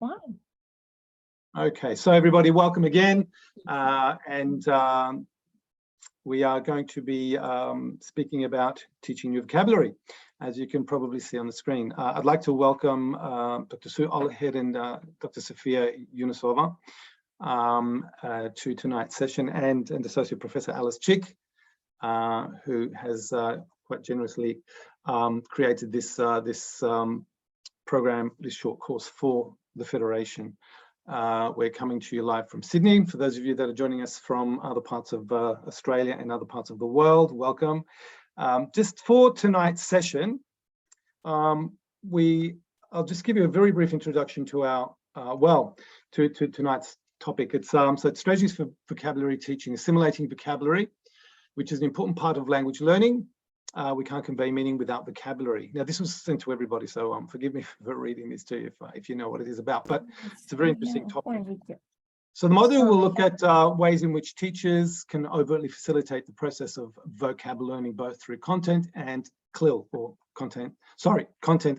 Fine. Okay, so everybody, welcome again. We are going to be speaking about teaching new vocabulary, as you can probably see on the screen. I'd like to welcome Dr. Sue Ollerhead and Dr. Sofia Yunusova to tonight's session, and Associate Professor Alice Chick, who has quite generously created this program, this short course for the Federation. We're coming to you live from Sydney. For those of you that are joining us from other parts of Australia and other parts of the world, welcome. Just for tonight's session, I'll just give you a very brief introduction to our, to tonight's topic. It's strategies for vocabulary teaching, assimilating vocabulary, which is an important part of language learning. We can't convey meaning without vocabulary. Now, this was sent to everybody, so forgive me for reading this to you if you know what it is about, but it's a very interesting topic. So the module will look at ways in which teachers can overtly facilitate the process of vocab learning, both through content and CLIL, or content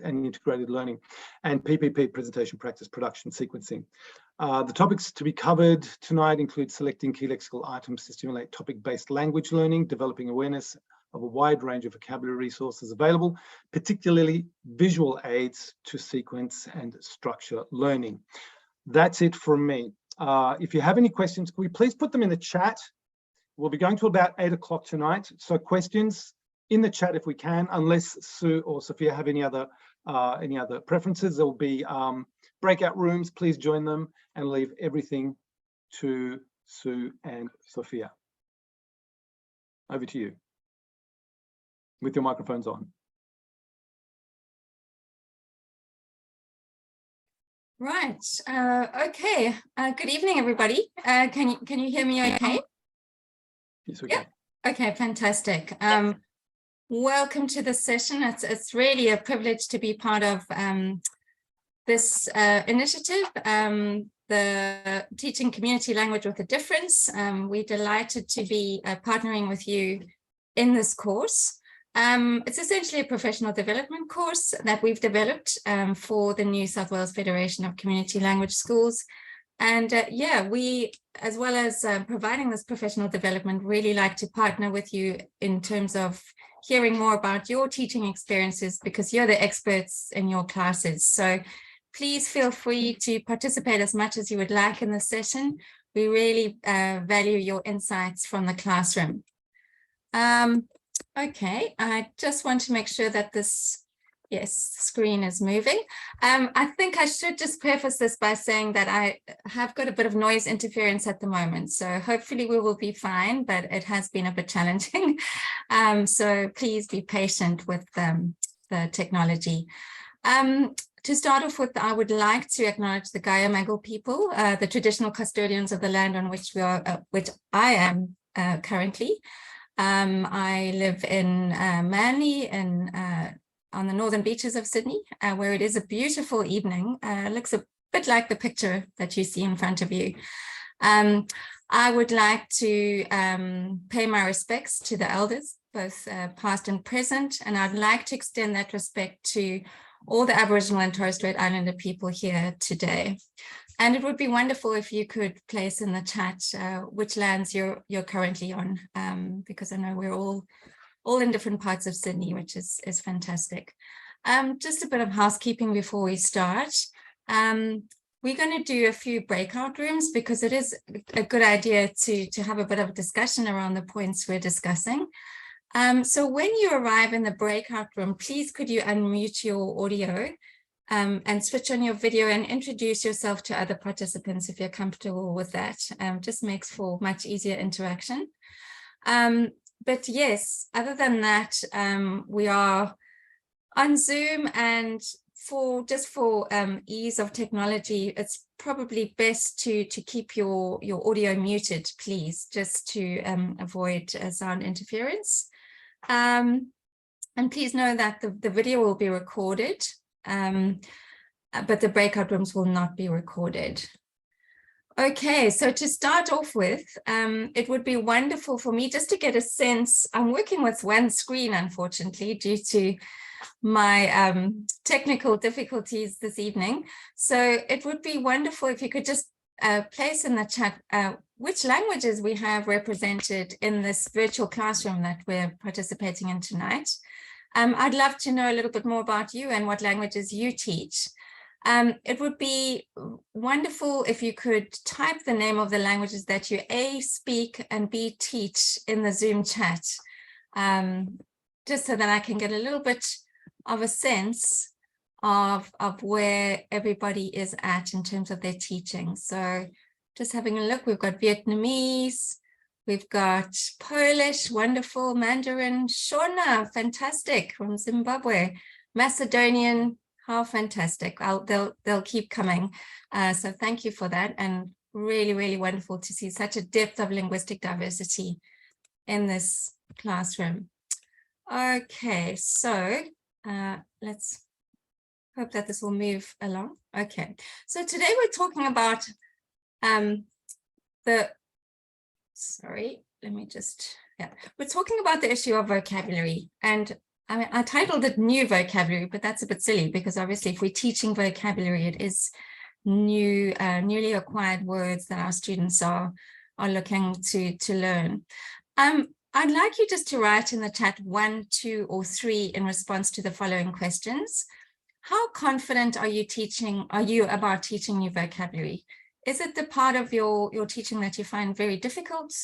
and integrated learning, and PPP, presentation, practice, production, sequencing. The topics to be covered tonight include selecting key lexical items to stimulate topic-based language learning, developing awareness of a wide range of vocabulary resources available, particularly visual aids to sequence and structure learning. That's it from me. If you have any questions, can we please put them in the chat? We'll be going to about 8 o'clock tonight. So questions in the chat if we can, unless Sue or Sophia have any other preferences. There will be breakout rooms. Please join them and leave everything to Sue and Sophia. Over to you, with your microphones on. Right. Okay. Good evening, everybody. Can you hear me okay? Yes, we can. Okay, fantastic. Welcome to the session. It's really a privilege to be part of this initiative, the Teaching Community Language with a Difference. We're delighted to be partnering with you in this course. It's essentially a professional development course that we've developed for the New South Wales Federation of Community Language Schools. And we, as well as providing this professional development, really like to partner with you in terms of hearing more about your teaching experiences, because you're the experts in your classes. So please feel free to participate as much as you would like in the session. We really value your insights from the classroom. Okay, I just want to make sure that this, screen is moving. I think I should just preface this by saying that I have got a bit of noise interference at the moment, so hopefully we will be fine, but it has been a bit challenging. So please be patient with the technology. To start off with, I would like to acknowledge the Gayamagal people, the traditional custodians of the land on which which I am currently. I live in Manly on the northern beaches of Sydney, where it is a beautiful evening. It looks a bit like the picture that you see in front of you. I would like to pay my respects to the elders, both past and present, and I'd like to extend that respect to all the Aboriginal and Torres Strait Islander people here today. And it would be wonderful if you could place in the chat which lands you're currently on, because I know we're all in different parts of Sydney, which is fantastic. Just a bit of housekeeping before we start. We're going to do a few breakout rooms because it is a good idea to have a bit of discussion around the points we're discussing. So when you arrive in the breakout room, please could you unmute your audio and switch on your video and introduce yourself to other participants if you're comfortable with that. Just makes for much easier interaction. But yes, other than that, we are on Zoom, and for ease of technology, it's probably best to keep your audio muted, please, just to avoid sound interference. And please know that the video will be recorded, but the breakout rooms will not be recorded. Okay, so to start off with, it would be wonderful for me just to get a sense. I'm working with one screen, unfortunately, due to my technical difficulties this evening. So it would be wonderful if you could just place in the chat which languages we have represented in this virtual classroom that we're participating in tonight. I'd love to know a little bit more about you and what languages you teach. It would be wonderful if you could type the name of the languages that you A, speak, and B, teach in the Zoom chat, just so that I can get a little bit of a sense of where everybody is at in terms of their teaching. So just having a look, we've got Vietnamese, we've got Polish, wonderful, Mandarin, Shona, fantastic, from Zimbabwe, Macedonian, how fantastic. They'll keep coming. So thank you for that. And really, really wonderful to see such a depth of linguistic diversity in this classroom. Okay, so let's hope that this will move along. Okay, so today we're talking about we're talking about the issue of vocabulary. And I mean, I titled it New Vocabulary, but that's a bit silly because obviously if we're teaching vocabulary, it is newly acquired words that our students are looking to learn. I'd like you just to write in the chat 1, 2, or 3 in response to the following questions. How confident are you about teaching new vocabulary? Is it the part of your teaching that you find very difficult?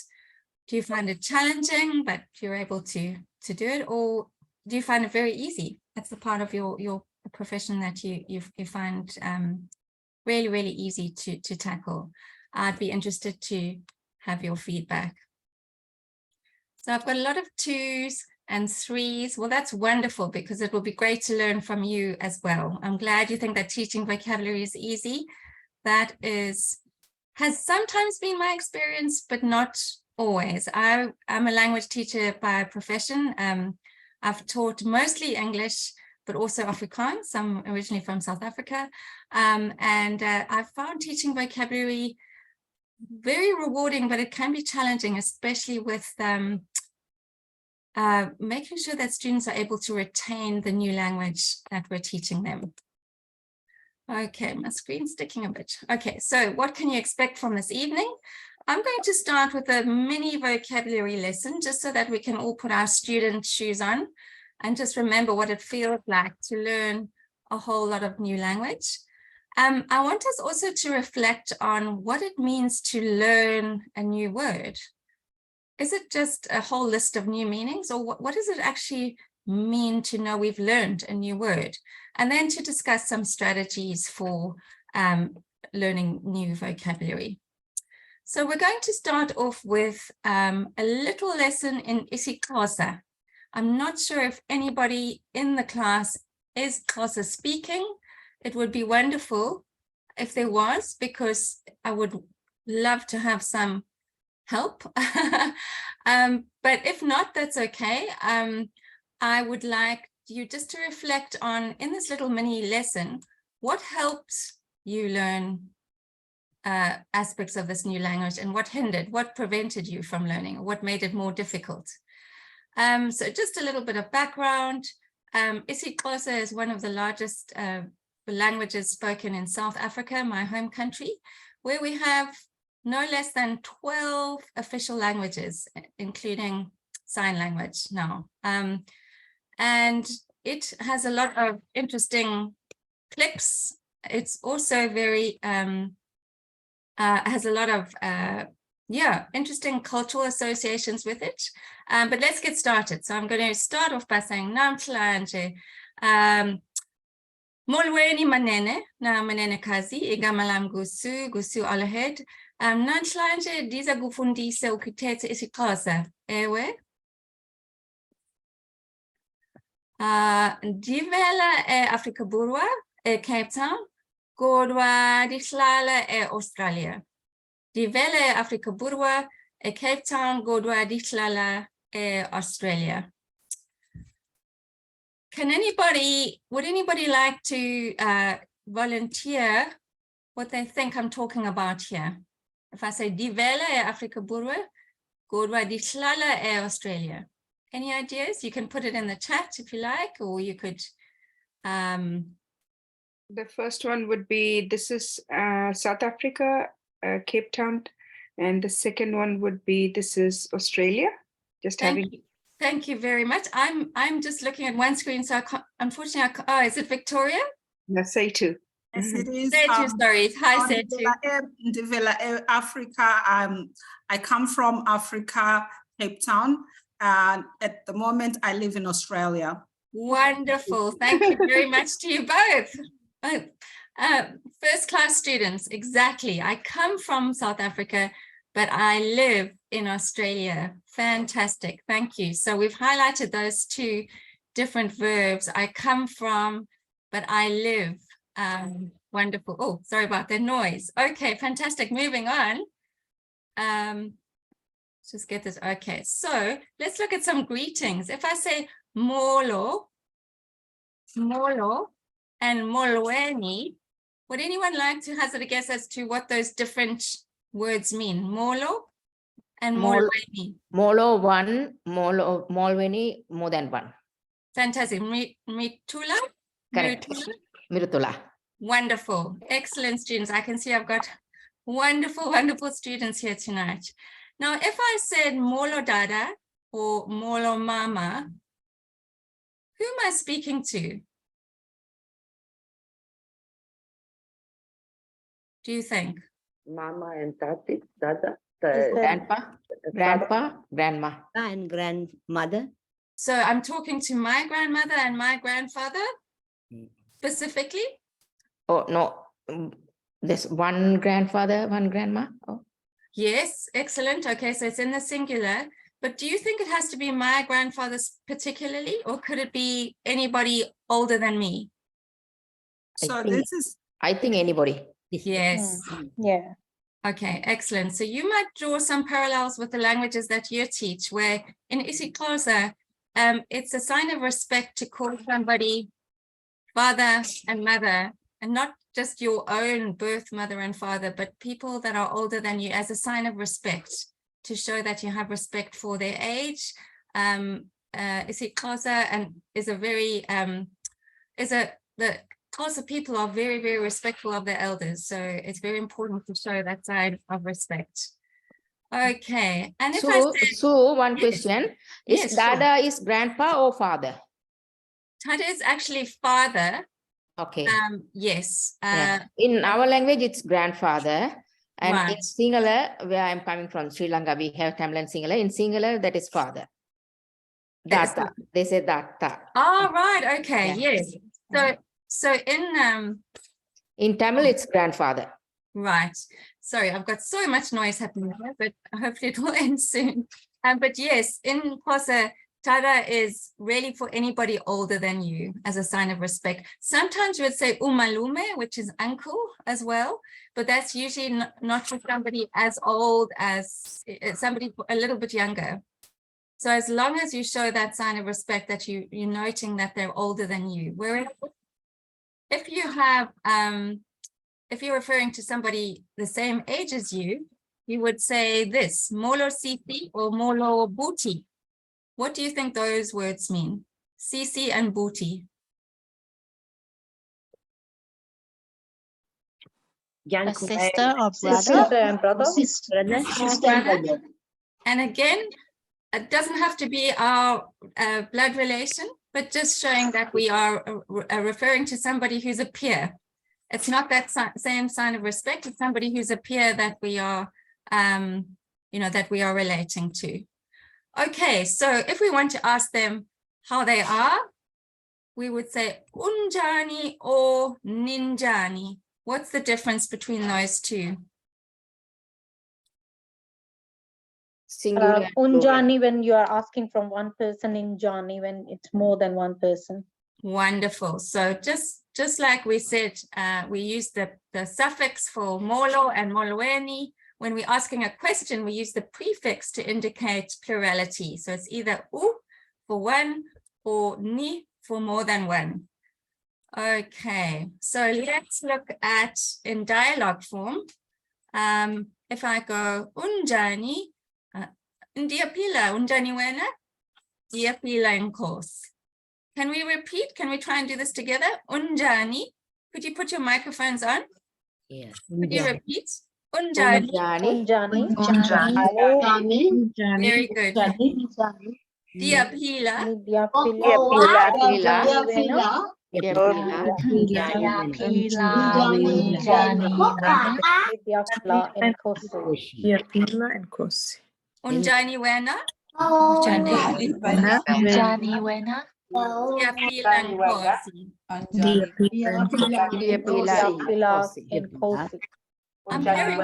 Do you find it challenging, but you're able to do it? Or do you find it very easy? That's the part of your profession that you find really, really easy to tackle. I'd be interested to have your feedback. So I've got a lot of 2s and 3s. Well, that's wonderful because it will be great to learn from you as well. I'm glad you think that teaching vocabulary is easy. That has sometimes been my experience, but not always. I'm a language teacher by profession. I've taught mostly English, but also Afrikaans. I'm originally from South Africa. I've found teaching vocabulary very rewarding, but it can be challenging, especially with making sure that students are able to retain the new language that we're teaching them. Okay, my screen's sticking a bit. Okay, so what can you expect from this evening? I'm going to start with a mini vocabulary lesson just so that we can all put our student shoes on and just remember what it feels like to learn a whole lot of new language. I want us also to reflect on what it means to learn a new word. Is it just a whole list of new meanings, or what does it actually mean to know we've learned a new word? And then to discuss some strategies for learning new vocabulary. So we're going to start off with a little lesson in isiXhosa. I'm not sure if anybody in the class is Xhosa speaking. It would be wonderful if there was, because I would love to have some help. But if not, that's okay. I would like you just to reflect on, in this little mini lesson, what helped you learn aspects of this new language, and what hindered, what prevented you from learning, or what made it more difficult. So just a little bit of background. isiXhosa is one of the largest languages spoken in South Africa, my home country, where we have no less than 12 official languages, including sign language now. And it has a lot of interesting cliques. It's also very, has a lot of, interesting cultural associations with it. But let's get started. So I'm going to start off by saying namhlanje. Molweni manene, na manene kazi, igama lam Sue Ollerhead. Namhlanje ndiza kufundisa ukuthetha isiXhosa. Ewe. Ndivela Afrika Burwa, Cape Town, kodwa ndihlala Australia. Ndivela Afrika Burwa, Cape Town, kodwa ndihlala Australia. Would anybody like to volunteer what they think I'm talking about here? If I say Ndivela Afrika Burwa, kodwa ndihlala Australia. Any ideas? You can put it in the chat if you like, or you could The first one would be, this is South Africa, Cape Town. And the second one would be, this is Australia. Just Thank you very much. I'm just looking at one screen, so unfortunately, oh, is it Victoria? Yes, say two. Yes, it is. Sorry. Hi, Setu. Africa. I come from Africa, Cape Town, and at the moment I live in Australia. Wonderful. Thank you very much to you both. First class students, exactly. I come from South Africa, but I live in Australia. Fantastic. Thank you. So we've highlighted those two different verbs. I come from, but I live. Wonderful. Oh, sorry about the noise. Okay, fantastic. Moving on. Just get this. Okay, so let's look at some greetings. If I say molo, and molweni, would anyone like to hazard a guess as to what those different words mean? Molo and molweni. Molo one, molweni more than one. Fantastic. Mitula? Correct. Mirutula. Wonderful. Excellent students. I can see I've got wonderful students here tonight. Now, if I said molo dada or molo mama, who am I speaking to? Do you think? Mama and Tati, Dada. Grandpa, grandma. And grandmother. So I'm talking to my grandmother and my grandfather specifically? Oh, no. There's one grandfather, one grandma. Oh. Yes, excellent. Okay, so it's in the singular. But do you think it has to be my grandfather particularly, or could it be anybody older than me? I think anybody. Yes. Yeah. Okay, excellent. So you might draw some parallels with the languages that you teach, where in isiXhosa, it's a sign of respect to call somebody father and mother, and not just your own birth mother and father, but people that are older than you, as a sign of respect, to show that you have respect for their age. isiXhosa and is a very the Xhosa people are very respectful of their elders, so it's very important to show that side of respect. Okay, and if so one question is, yes, Dada is grandpa or father? Dada is actually father. Okay. Yes. In our language, it's grandfather. And right. in singular, where I'm coming from, Sri Lanka, we have Tamil and singular. In singular, that is father. Data. They say data. Oh, right. Okay. Yeah. Yes. So in Tamil, it's grandfather. Right. Sorry, I've got so much noise happening here, but hopefully it will end soon. But yes, in Xhosa, Tada is really for anybody older than you as a sign of respect. Sometimes you would say umalume, which is uncle as well, but that's usually not for somebody as old as somebody a little bit younger. So as long as you show that sign of respect, that you're noting that they're older than you. Whereas if you have, if you're referring to somebody the same age as you, you would say this, molo sisi or molo buti. What do you think those words mean? Sisi and buti. A sister or brother? Sister. And again, it doesn't have to be our blood relation, but just showing that we are referring to somebody who's a peer. It's not that same sign of respect. It's somebody who's a peer that we are, that we are relating to. Okay, so if we want to ask them how they are, we would say unjani or ninjani. What's the difference between those two? Unjani when you are asking from one person, injani when it's more than one person. Wonderful. So just like we said, we use the suffix for molo and molweni. When we're asking a question, we use the prefix to indicate plurality. So it's either u for one or ni for more than one. Okay, so let's look at in dialogue form. If I go unjani, Ndia pila unjani wena, dia pila in course. Can we repeat? Can we try and do this together? Unjani. Could you put your microphones on? Yes. Could you repeat? Unjani. Unjani. Unjani. Very good. Diapila. Diapila. Diapila and Kosi. Unjani wena. Johnny Wena. Diapila and Kosi. Diapila and Kosi. I'm hearing,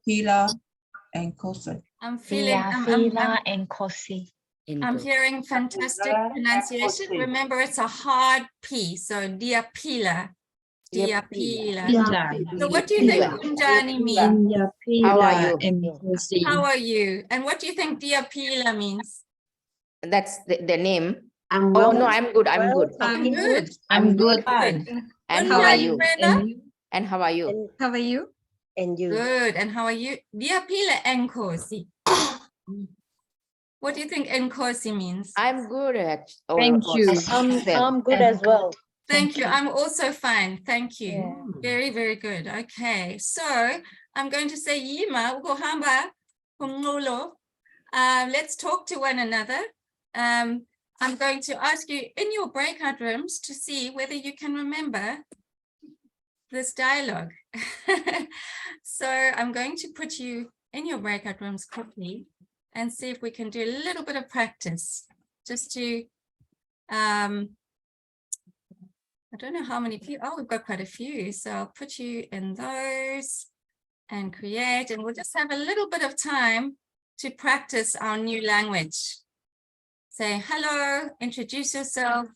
Pila and Kosi. I'm feeling, and Kosi. I'm hearing fantastic pronunciation. Remember, it's a hard P, so diapila. Diapila. So what do you think Unjani means? How are you? How are you? And what do you think diapila means? That's the name. Oh no, I'm good. I'm good. I'm good. I'm good. And how are you? Unjani, And how are you? How are you? And you. good. And how are you? Diapila enkosi. What do you think enkosi means? I'm good. Thank you. I'm good as well. Thank you. I'm also fine. Thank you. Yeah. Very, very good. Okay. So I'm going to say Yima ugohamba kumolo. Let's talk to one another. I'm going to ask you in your breakout rooms to see whether you can remember this dialogue. So I'm going to put you in your breakout rooms quickly and see if we can do a little bit of practice just to, I don't know how many people, oh, we've got quite a few. So I'll put you in those and create, and we'll just have a little bit of time to practice our new language. Say hello, introduce yourself.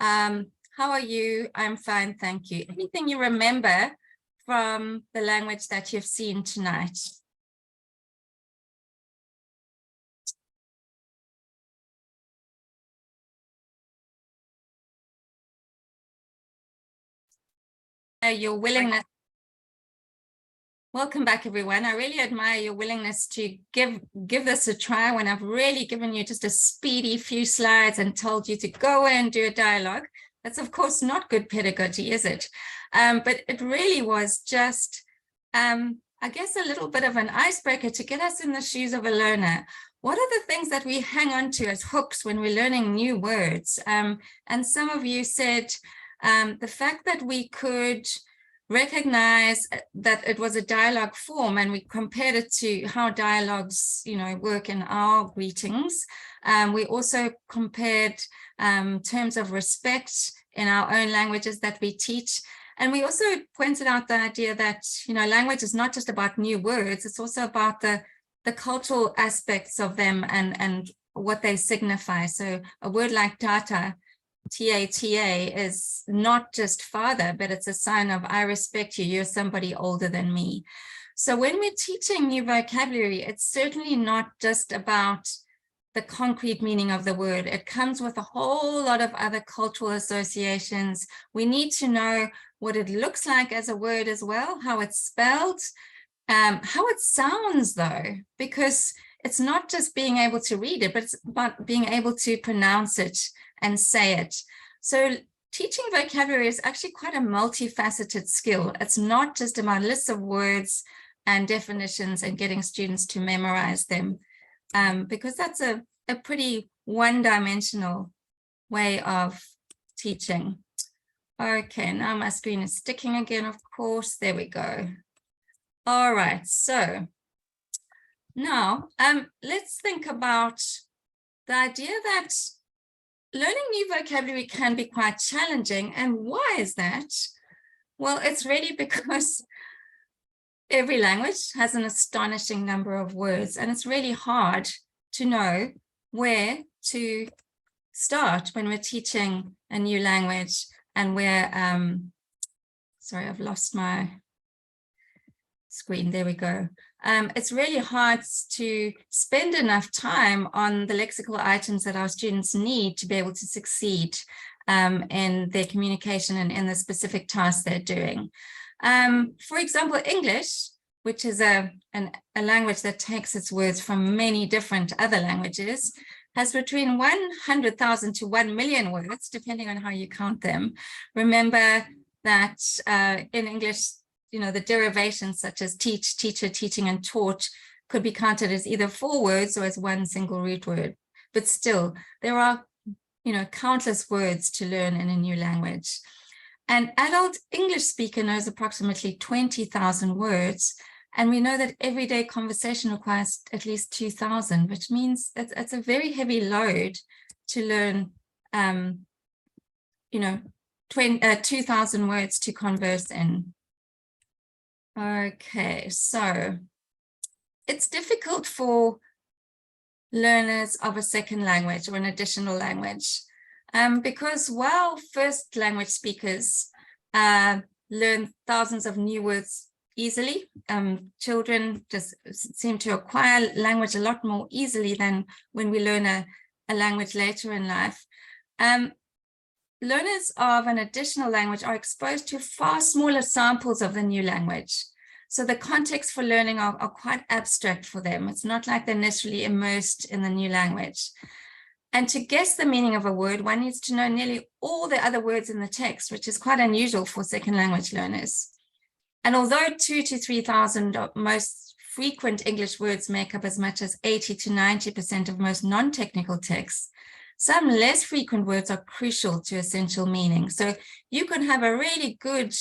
How are you? I'm fine, thank you. Anything you remember from the language that you've seen tonight? Your willingness. Welcome back, everyone. I really admire your willingness to give this a try when I've really given you just a speedy few slides and told you to go and do a dialogue. That's of course not good pedagogy, is it? But it really was just, I guess, a little bit of an icebreaker to get us in the shoes of a learner. What are the things that we hang on to as hooks when we're learning new words? And some of you said the fact that we could recognize that it was a dialogue form and we compared it to how dialogues, work in our greetings. We also compared terms of respect in our own languages that we teach. And we also pointed out the idea that, language is not just about new words, it's also about the cultural aspects of them and what they signify. So a word like tata, T-A-T-A, is not just father, but it's a sign of I respect you, you're somebody older than me. So when we're teaching new vocabulary, it's certainly not just about the concrete meaning of the word. It comes with a whole lot of other cultural associations. We need to know what it looks like as a word as well, how it's spelled, how it sounds though, because it's not just being able to read it, but it's about being able to pronounce it and say it. So teaching vocabulary is actually quite a multifaceted skill. It's not just about lists of words and definitions and getting students to memorize them, because that's a pretty one-dimensional way of teaching. Okay, now my screen is sticking again, of course. There we go. All right, so now let's think about the idea that learning new vocabulary can be quite challenging. And why is that? Well, it's really because every language has an astonishing number of words, and it's really hard to know where to start when we're teaching a new language and where, sorry, I've lost my screen. There we go. It's really hard to spend enough time on the lexical items that our students need to be able to succeed in their communication and in the specific tasks they're doing. For example, English, which is a language that takes its words from many different other languages, has between 100,000 to 1 million words, depending on how you count them. Remember that in English, the derivations such as teach, teacher, teaching, and taught could be counted as either 4 words or as one single root word. But still, there are, countless words to learn in a new language. An adult English speaker knows approximately 20,000 words. And we know that everyday conversation requires at least 2,000, which means it's a very heavy load to learn, 2,000 words to converse in. Okay, so it's difficult for learners of a second language or an additional language, because while first language speakers learn thousands of new words easily, children just seem to acquire language a lot more easily than when we learn a language later in life. Learners of an additional language are exposed to far smaller samples of the new language. So the context for learning are quite abstract for them. It's not like they're necessarily immersed in the new language. And to guess the meaning of a word, one needs to know nearly all the other words in the text, which is quite unusual for second language learners. And although 2,000 to 3,000 most frequent English words make up as much as 80 to 90% of most non-technical texts, some less frequent words are crucial to essential meaning. So you can have a really good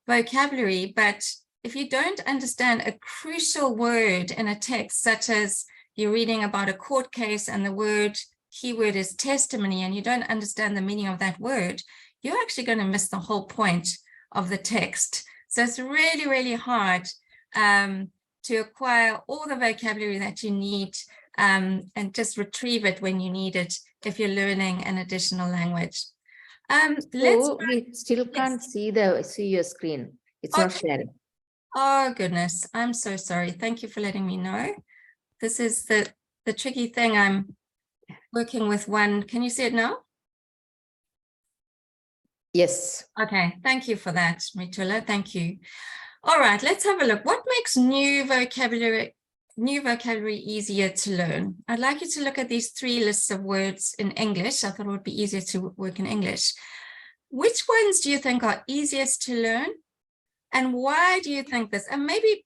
vocabulary, but if you don't understand a crucial word in a text, such as you're reading about a court case and the keyword is testimony, and you don't understand the meaning of that word, you're actually going to miss the whole point of the text. So it's really, really hard to acquire all the vocabulary that you need and just retrieve it when you need it if you're learning an additional language. We still can't see your screen. It's not sharing. Oh, goodness. I'm so sorry. Thank you for letting me know. This is the tricky thing. I'm working with one. Can you see it now? Yes. Okay. Thank you for that, Mitula. Thank you. All right. Let's have a look. What makes new vocabulary easier to learn? I'd like you to look at these 3 lists of words in English. I thought it would be easier to work in English. Which ones do you think are easiest to learn? And why do you think this? And maybe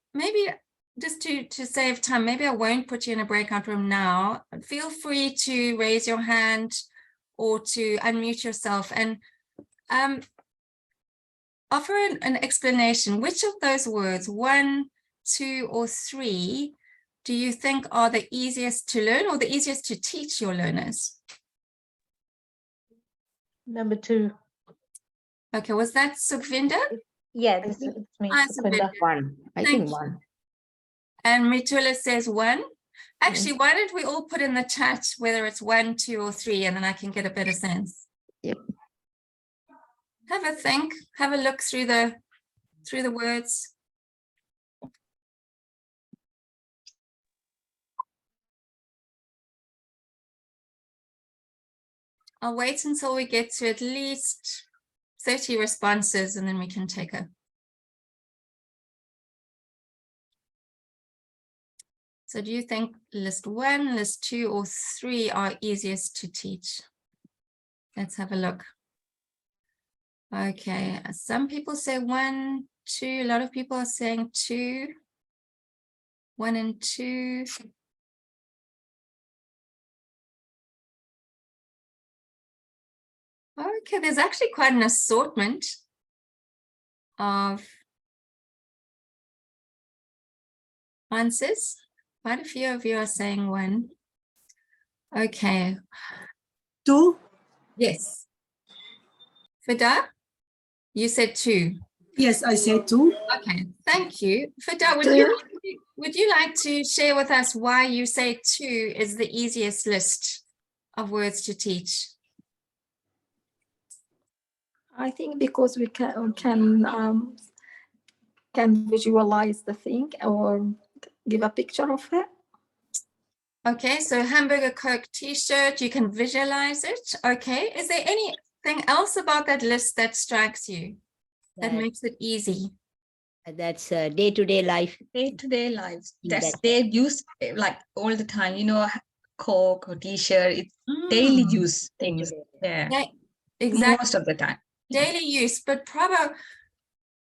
just to save time, maybe I won't put you in a breakout room now. Feel free to raise your hand or to unmute yourself and offer an explanation. Which of those words, 1, 2, or 3, do you think are the easiest to learn or the easiest to teach your learners? Number 2. Okay, was that Sukhvinder? Yeah, it's me. Sukhvinder. 1. I think 1. And Mitula says 1. Actually, why don't we all put in the chat whether it's 1, 2, or 3, and then I can get a better sense. Yep. Have a think. Have a look through the words. I'll wait until we get to at least 30 responses, and then we can take a. So do you think list 1, list 2, or 3 are easiest to teach? Let's have a look. Okay, some people say 1, 2. A lot of people are saying 2. 1 and 2. Okay, there's actually quite an assortment of answers. Quite a few of you are saying 1. Okay. 2. Yes. Fida, you said 2. Yes, I said 2. Okay, thank you. Fida, would you like to share with us why you say 2 is the easiest list of words to teach? I think because we can visualize the thing or give a picture of it. Okay, so hamburger Coke t-shirt, you can visualize it. Okay, is there anything else about that list that strikes you that makes it easy? That's day-to-day life. Day-to-day lives. That They use like all the time, Coke or T-shirt. It's daily use things. Yeah, Yeah, exactly. most of the time. Daily use, but Prabha,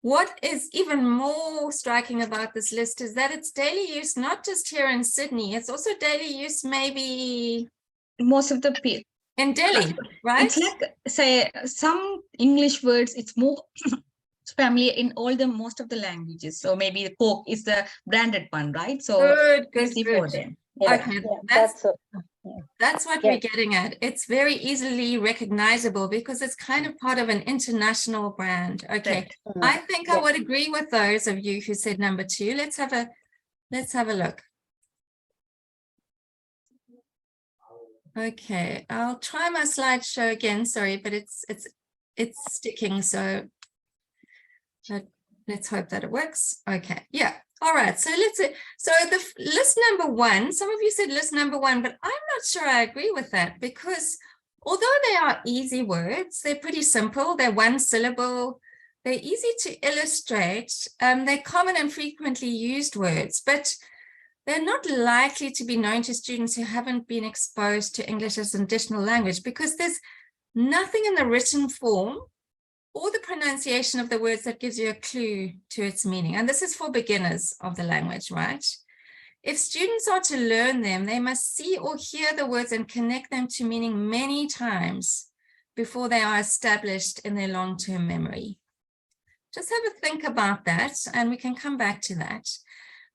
what is even more striking about this list is that it's daily use, not just here in Sydney, it's also daily use maybe Most of the people in Delhi, right? It's like, say, some English words, it's more familiar in most of the languages. So maybe the Coke is the branded one, right? So Good. easy for them. Yeah. Okay, Yeah, that's what we're getting at. It's very easily recognizable because it's kind of part of an international brand. Okay, I think I would agree with those of you who said number 2. Let's have a look. Okay, I'll try my slideshow again. Sorry, but it's sticking. So let's hope that it works. Okay, yeah. All right. So so the list number 1. Some of you said list number 1, but I'm not sure I agree with that because although they are easy words, they're pretty simple. They're one syllable. They're easy to illustrate. They're common and frequently used words, but they're not likely to be known to students who haven't been exposed to English as an additional language because there's nothing in the written form or the pronunciation of the words that gives you a clue to its meaning. And this is for beginners of the language, right? If students are to learn them, they must see or hear the words and connect them to meaning many times before they are established in their long-term memory. Just have a think about that, and we can come back to that.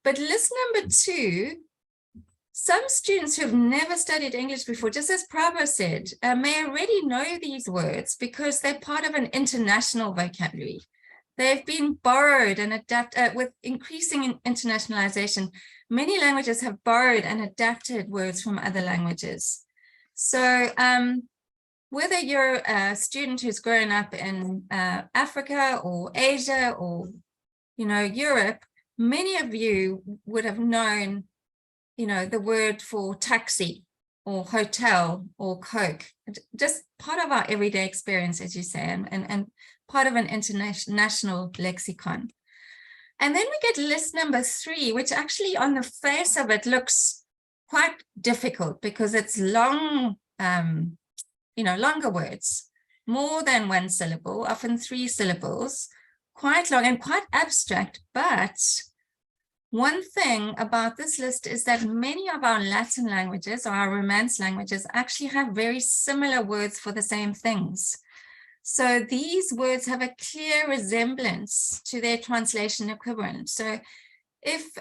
But list number 2, some students who've never studied English before, just as Prabha said, may already know these words because they're part of an international vocabulary. They've been borrowed and adapted with increasing internationalization. Many languages have borrowed and adapted words from other languages. So whether you're a student who's grown up in Africa or Asia or, Europe, many of you would have known, the word for taxi or hotel or Coke, just part of our everyday experience, as you say, and part of an international lexicon. And then we get list number 3, which actually on the face of it looks quite difficult because it's long, longer words, more than 1 syllable, often 3 syllables, quite long and quite abstract. But one thing about this list is that many of our Latin languages or our Romance languages actually have very similar words for the same things. So these words have a clear resemblance to their translation equivalent. So if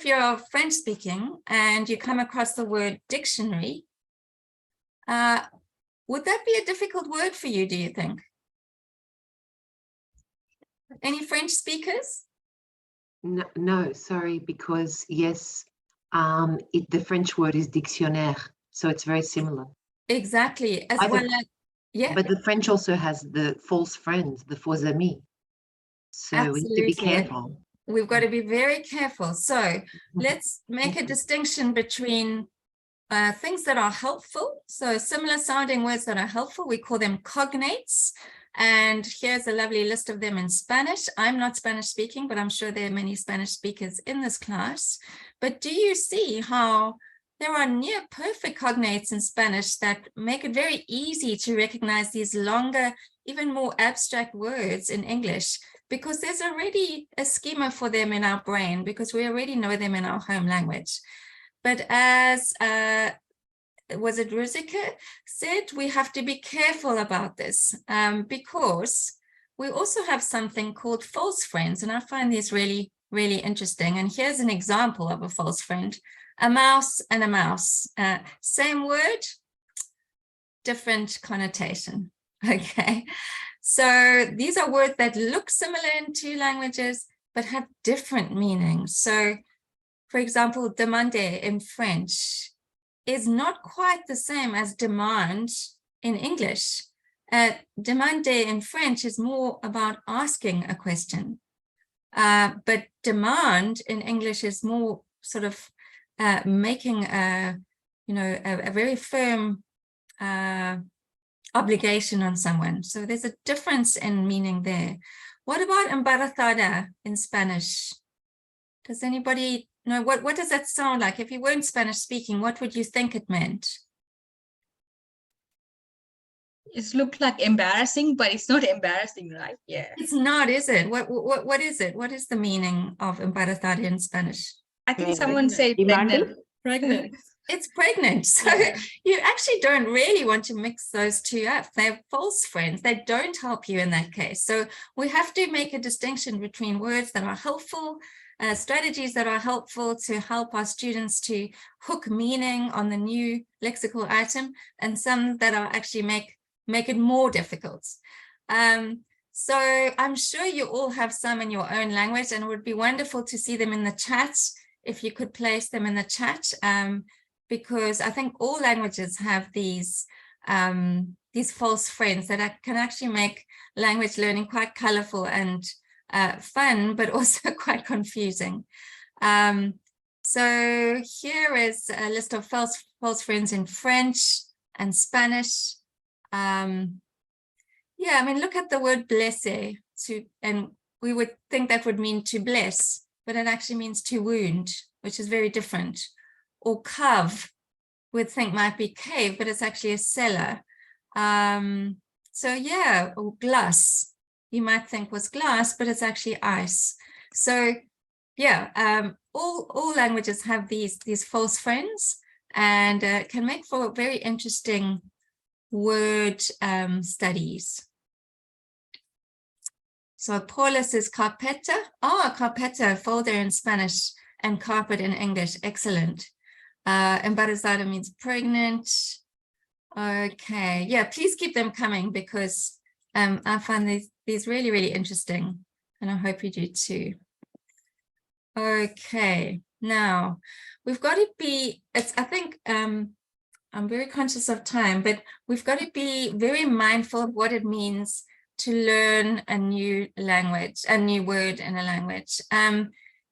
you're French speaking and you come across the word dictionary, would that be a difficult word for you, do you think? Any French speakers? No, sorry, because yes, the French word is dictionnaire, so it's very similar. Exactly, yeah. But the French also has the false friends, the faux amis. So Absolutely. we have to be careful. We've got to be very careful. So let's make a distinction between things that are helpful. So similar sounding words that are helpful, we call them cognates. And here's a lovely list of them in Spanish. I'm not Spanish speaking, but I'm sure there are many Spanish speakers in this class. But do you see how there are near perfect cognates in Spanish that make it very easy to recognize these longer, even more abstract words in English, because there's already a schema for them in our brain, because we already know them in our home language. But as was it Ruzika said, we have to be careful about this because we also have something called false friends. And I find these really, really interesting. And here's an example of a false friend: a mouse and a mouse. Same word, different connotation. Okay. So these are words that look similar in 2 languages, but have different meanings. So for example, demander in French is not quite the same as demand in English. Demander in French is more about asking a question, but demand in English is more sort of making a very firm obligation on someone. So there's a difference in meaning there. What about embarazada in Spanish? Does anybody No, what does that sound like? If you weren't Spanish speaking, what would you think it meant? It looked like embarrassing, but it's not embarrassing, right? Yeah. It's not, is it? What is it? What is the meaning of embarazada in Spanish? I think Maybe. someone said Demanding? pregnant. It's pregnant. So Yeah. you actually don't really want to mix those two up. They're false friends. They don't help you in that case. So we have to make a distinction between words that are helpful, strategies that are helpful to help our students to hook meaning on the new lexical item, and some that are actually make it more difficult. So I'm sure you all have some in your own language, and it would be wonderful to see them in the chat, if you could place them in the chat, because I think all languages have these false friends that can actually make language learning quite colorful and fun, but also quite confusing. So here is a list of false friends in French and Spanish. Yeah, I mean, look at the word blesser, and we would think that would mean to bless, but it actually means to wound, which is very different. Or cave, we'd think might be cave, but it's actually a cellar. So yeah, or glass, you might think was glass, but it's actually ice. So yeah, all languages have these false friends, and can make for very interesting word studies. So Paula says carpeta. Oh, carpeta, folder in Spanish, and carpet in English. Excellent. Embarazada means pregnant. Okay, yeah, please keep them coming, because I find these really, really interesting, and I hope you do too. Okay, now we've got to be, I think I'm very conscious of time, but we've got to be very mindful of what it means to learn a new language, a new word in a language.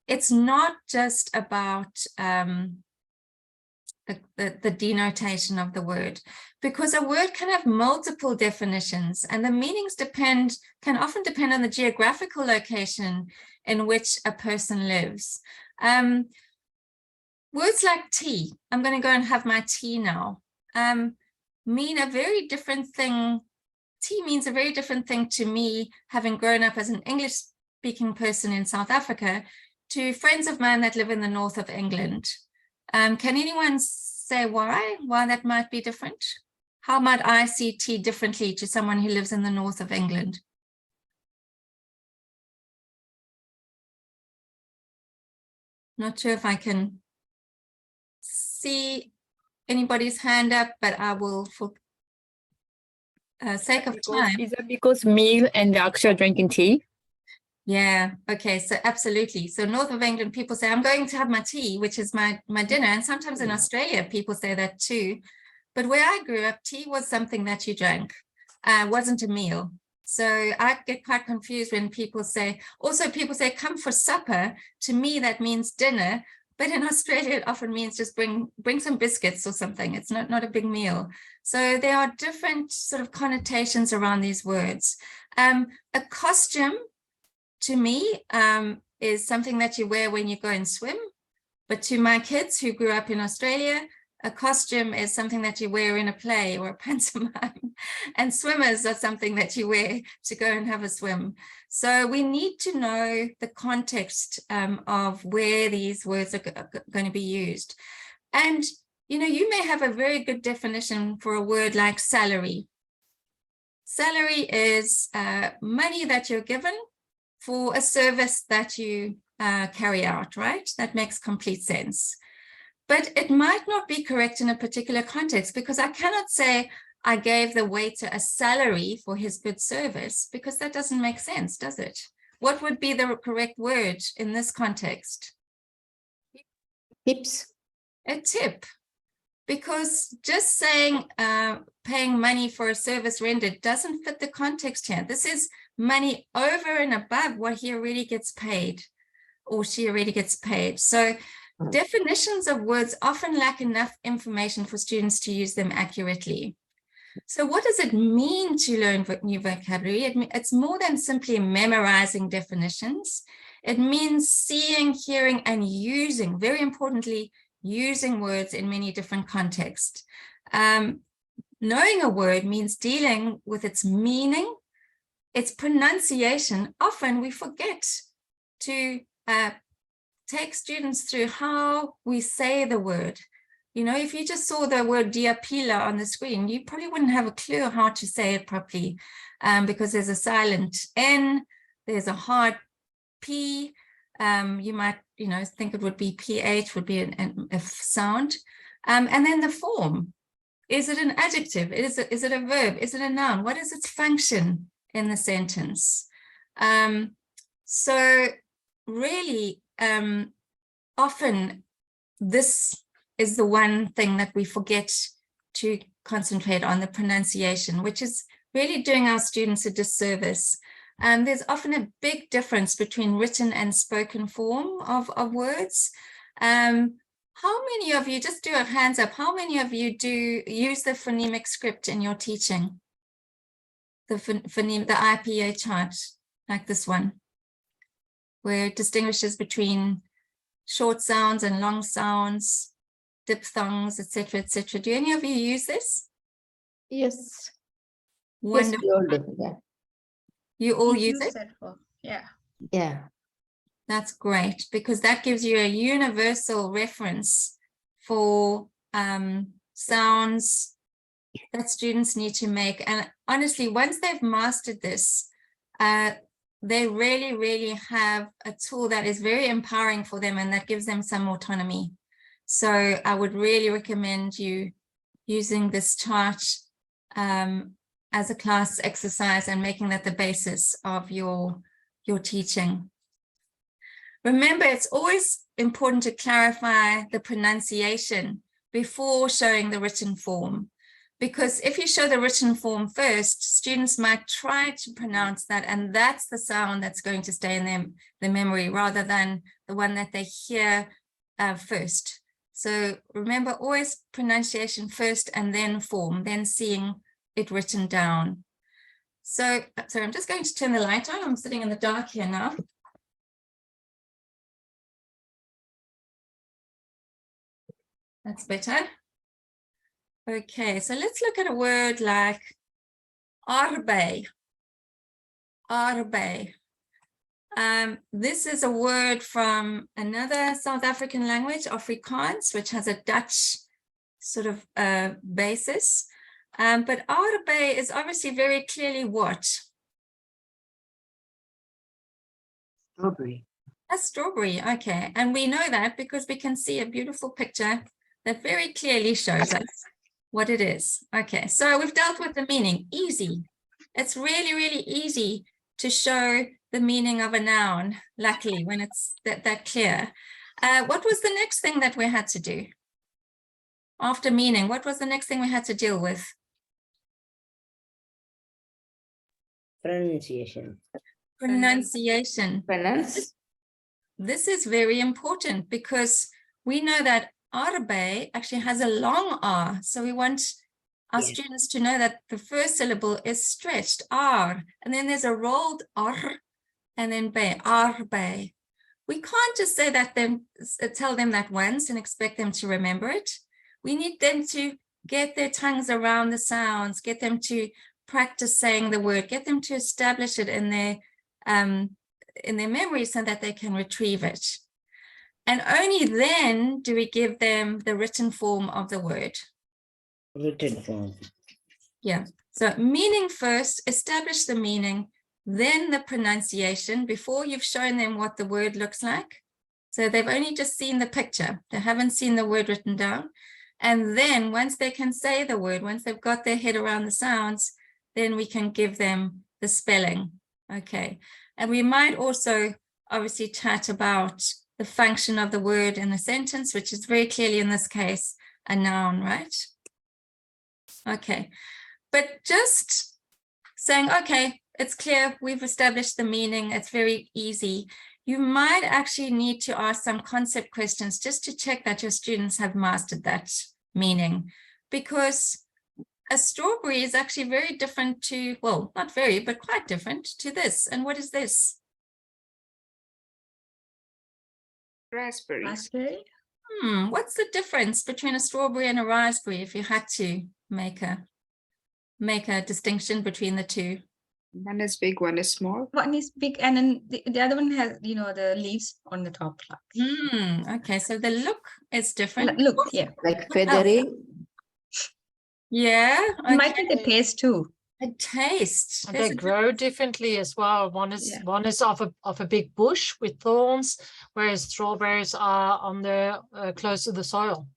It's not just about the denotation of the word, because a word can have multiple definitions, and the meanings can often depend on the geographical location in which a person lives. Words like tea, I'm going to go and have my tea now, mean a very different thing. Tea means a very different thing to me, having grown up as an English-speaking person in South Africa, to friends of mine that live in the north of England. Can anyone say why that might be different? How might I see tea differently to someone who lives in the north of England? Not sure if I can see anybody's hand up, but I will, for sake of time. Is that because meal and Akshay are drinking tea? Yeah, okay, so absolutely. So north of England, people say, I'm going to have my tea, which is my dinner. And sometimes in Australia, people say that too. But where I grew up, tea was something that you drank, wasn't a meal. So I get quite confused when people say, also people say, come for supper. To me, that means dinner. But in Australia, it often means just bring some biscuits or something. It's not a big meal. So there are different sort of connotations around these words. A costume, to me, is something that you wear when you go and swim. But to my kids who grew up in Australia, a costume is something that you wear in a play or a pantomime. And swimmers are something that you wear to go and have a swim. So we need to know the context of where these words are going to be used. And, you know, you may have a very good definition for a word like salary. Salary is money that you're given for a service that you carry out, right? That makes complete sense. But it might not be correct in a particular context, because I cannot say I gave the waiter a salary for his good service, because that doesn't make sense, does it? What would be the correct word in this context? Tips. A tip. Because just saying paying money for a service rendered doesn't fit the context here. This is money over and above what he already gets paid, or she already gets paid. So definitions of words often lack enough information for students to use them accurately. So what does it mean to learn new vocabulary? It's more than simply memorizing definitions. It means seeing, hearing, and using, very importantly, using words in many different contexts. Knowing a word means dealing with its meaning, its pronunciation. Often we forget to take students through how we say the word. You know, if you just saw the word diapila on the screen, you probably wouldn't have a clue how to say it properly, because there's a silent N, there's a hard P. You might, you know, think it would be PH, would be a sound. And then the form. Is it an adjective? Is it a verb? Is it a noun? What is its function in the sentence? So really, often this is the one thing that we forget to concentrate on, the pronunciation, which is really doing our students a disservice. There's often a big difference between written and spoken form of words. How many of you, just do a hands up, how many of you do use the phonemic script in your teaching? The IPA chart, like this one, where it distinguishes between short sounds and long sounds, diphthongs, etc., etc. Do any of you use this? Yes. Wonderful. Yes, we all do. Yeah. You all use it? Yeah. Yeah. That's great, because that gives you a universal reference for sounds that students need to make. And honestly, once they've mastered this, they really, really have a tool that is very empowering for them and that gives them some autonomy. So I would really recommend you using this chart as a class exercise and making that the basis of your teaching. Remember, it's always important to clarify the pronunciation before showing the written form, because if you show the written form first, students might try to pronounce that, and that's the sound that's going to stay in their memory rather than the one that they hear first. So remember, always pronunciation first and then form, then seeing it written down. So I'm just going to turn the light on. I'm sitting in the dark here now. That's better. Okay, so let's look at a word like arbei. Arbei. This is a word from another South African language, Afrikaans, which has a Dutch sort of basis. But arbei is obviously very clearly what? Strawberry. A strawberry, okay. And we know that because we can see a beautiful picture that very clearly shows us what it is. Okay, so we've dealt with the meaning. Easy. It's really, really easy to show the meaning of a noun, luckily, when it's that clear. What was the next thing that we had to do? After meaning, what was the next thing we had to deal with? Pronunciation. Pronunciation. This is very important because we know that arbei actually has a long R. So we want our students to know that the first syllable is stretched, R, and then there's a rolled R, and then bei, arbei. We can't just say that tell them that once and expect them to remember it. We need them to get their tongues around the sounds, get them to practice saying the word, get them to establish it in their memory so that they can retrieve it. And only then do we give them the written form of the word. Written form. Yeah. So meaning first, establish the meaning, then the pronunciation before you've shown them what the word looks like. So they've only just seen the picture. They haven't seen the word written down. And then once they can say the word, once they've got their head around the sounds, then we can give them the spelling. Okay. And we might also obviously chat about the function of the word in the sentence, which is very clearly in this case, a noun, right? Okay. But just saying, okay, it's clear, we've established the meaning, it's very easy. You might actually need to ask some concept questions just to check that your students have mastered that meaning, because a strawberry is actually very different to, well, not very, but quite different to this. And what is this? Raspberries. Raspberry. What's the difference between a strawberry and a raspberry if you had to make a distinction between the two? One is big, one is small. One is big, and then the other one has, the leaves on the top. Okay, so the look is different. Look, yeah. Like feathery. Yeah. It might be the taste too. A taste. And they grow differently as well. One is of a big bush with thorns, whereas strawberries are on the close to the soil.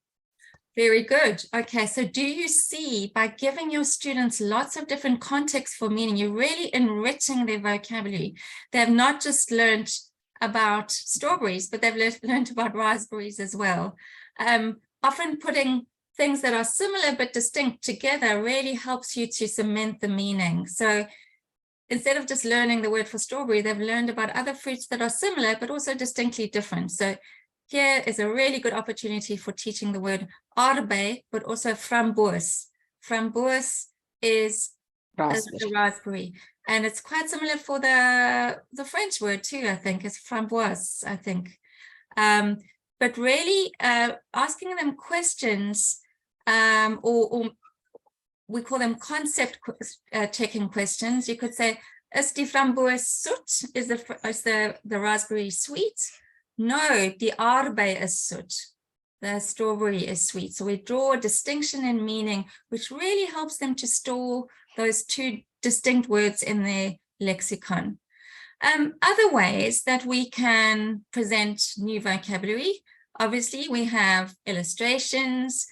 Very good. Okay, so do you see, by giving your students lots of different contexts for meaning, you're really enriching their vocabulary. They have not just learned about strawberries, but they've learned about raspberries as well. Often putting things that are similar but distinct together really helps you to cement the meaning. So instead of just learning the word for strawberry, they've learned about other fruits that are similar but also distinctly different. So here is a really good opportunity for teaching the word arbe, but also framboos. Framboos is the raspberry. And it's quite similar for the French word too, I think, is framboise, I think. But really asking them questions, or we call them concept checking questions. You could say, is die framboos soet? Is the raspberry sweet? No, the arbe is soet. The strawberry is sweet. So we draw a distinction in meaning, which really helps them to store those two distinct words in their lexicon. Other ways that we can present new vocabulary, obviously we have illustrations,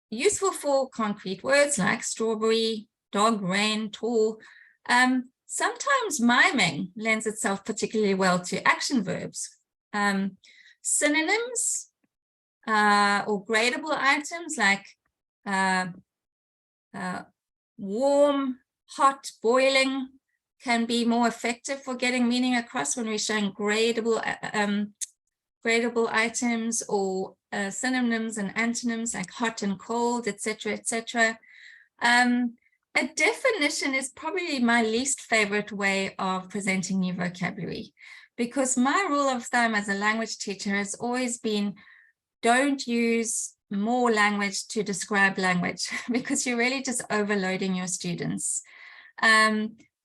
useful for concrete words like strawberry, dog, rain, tall. Sometimes miming lends itself particularly well to action verbs. Synonyms or gradable items like warm, hot, boiling can be more effective for getting meaning across when we're showing gradable items, or synonyms and antonyms like hot and cold, etc., etc. A definition is probably my least favorite way of presenting new vocabulary, because my rule of thumb as a language teacher has always been, don't use more language to describe language, because you're really just overloading your students.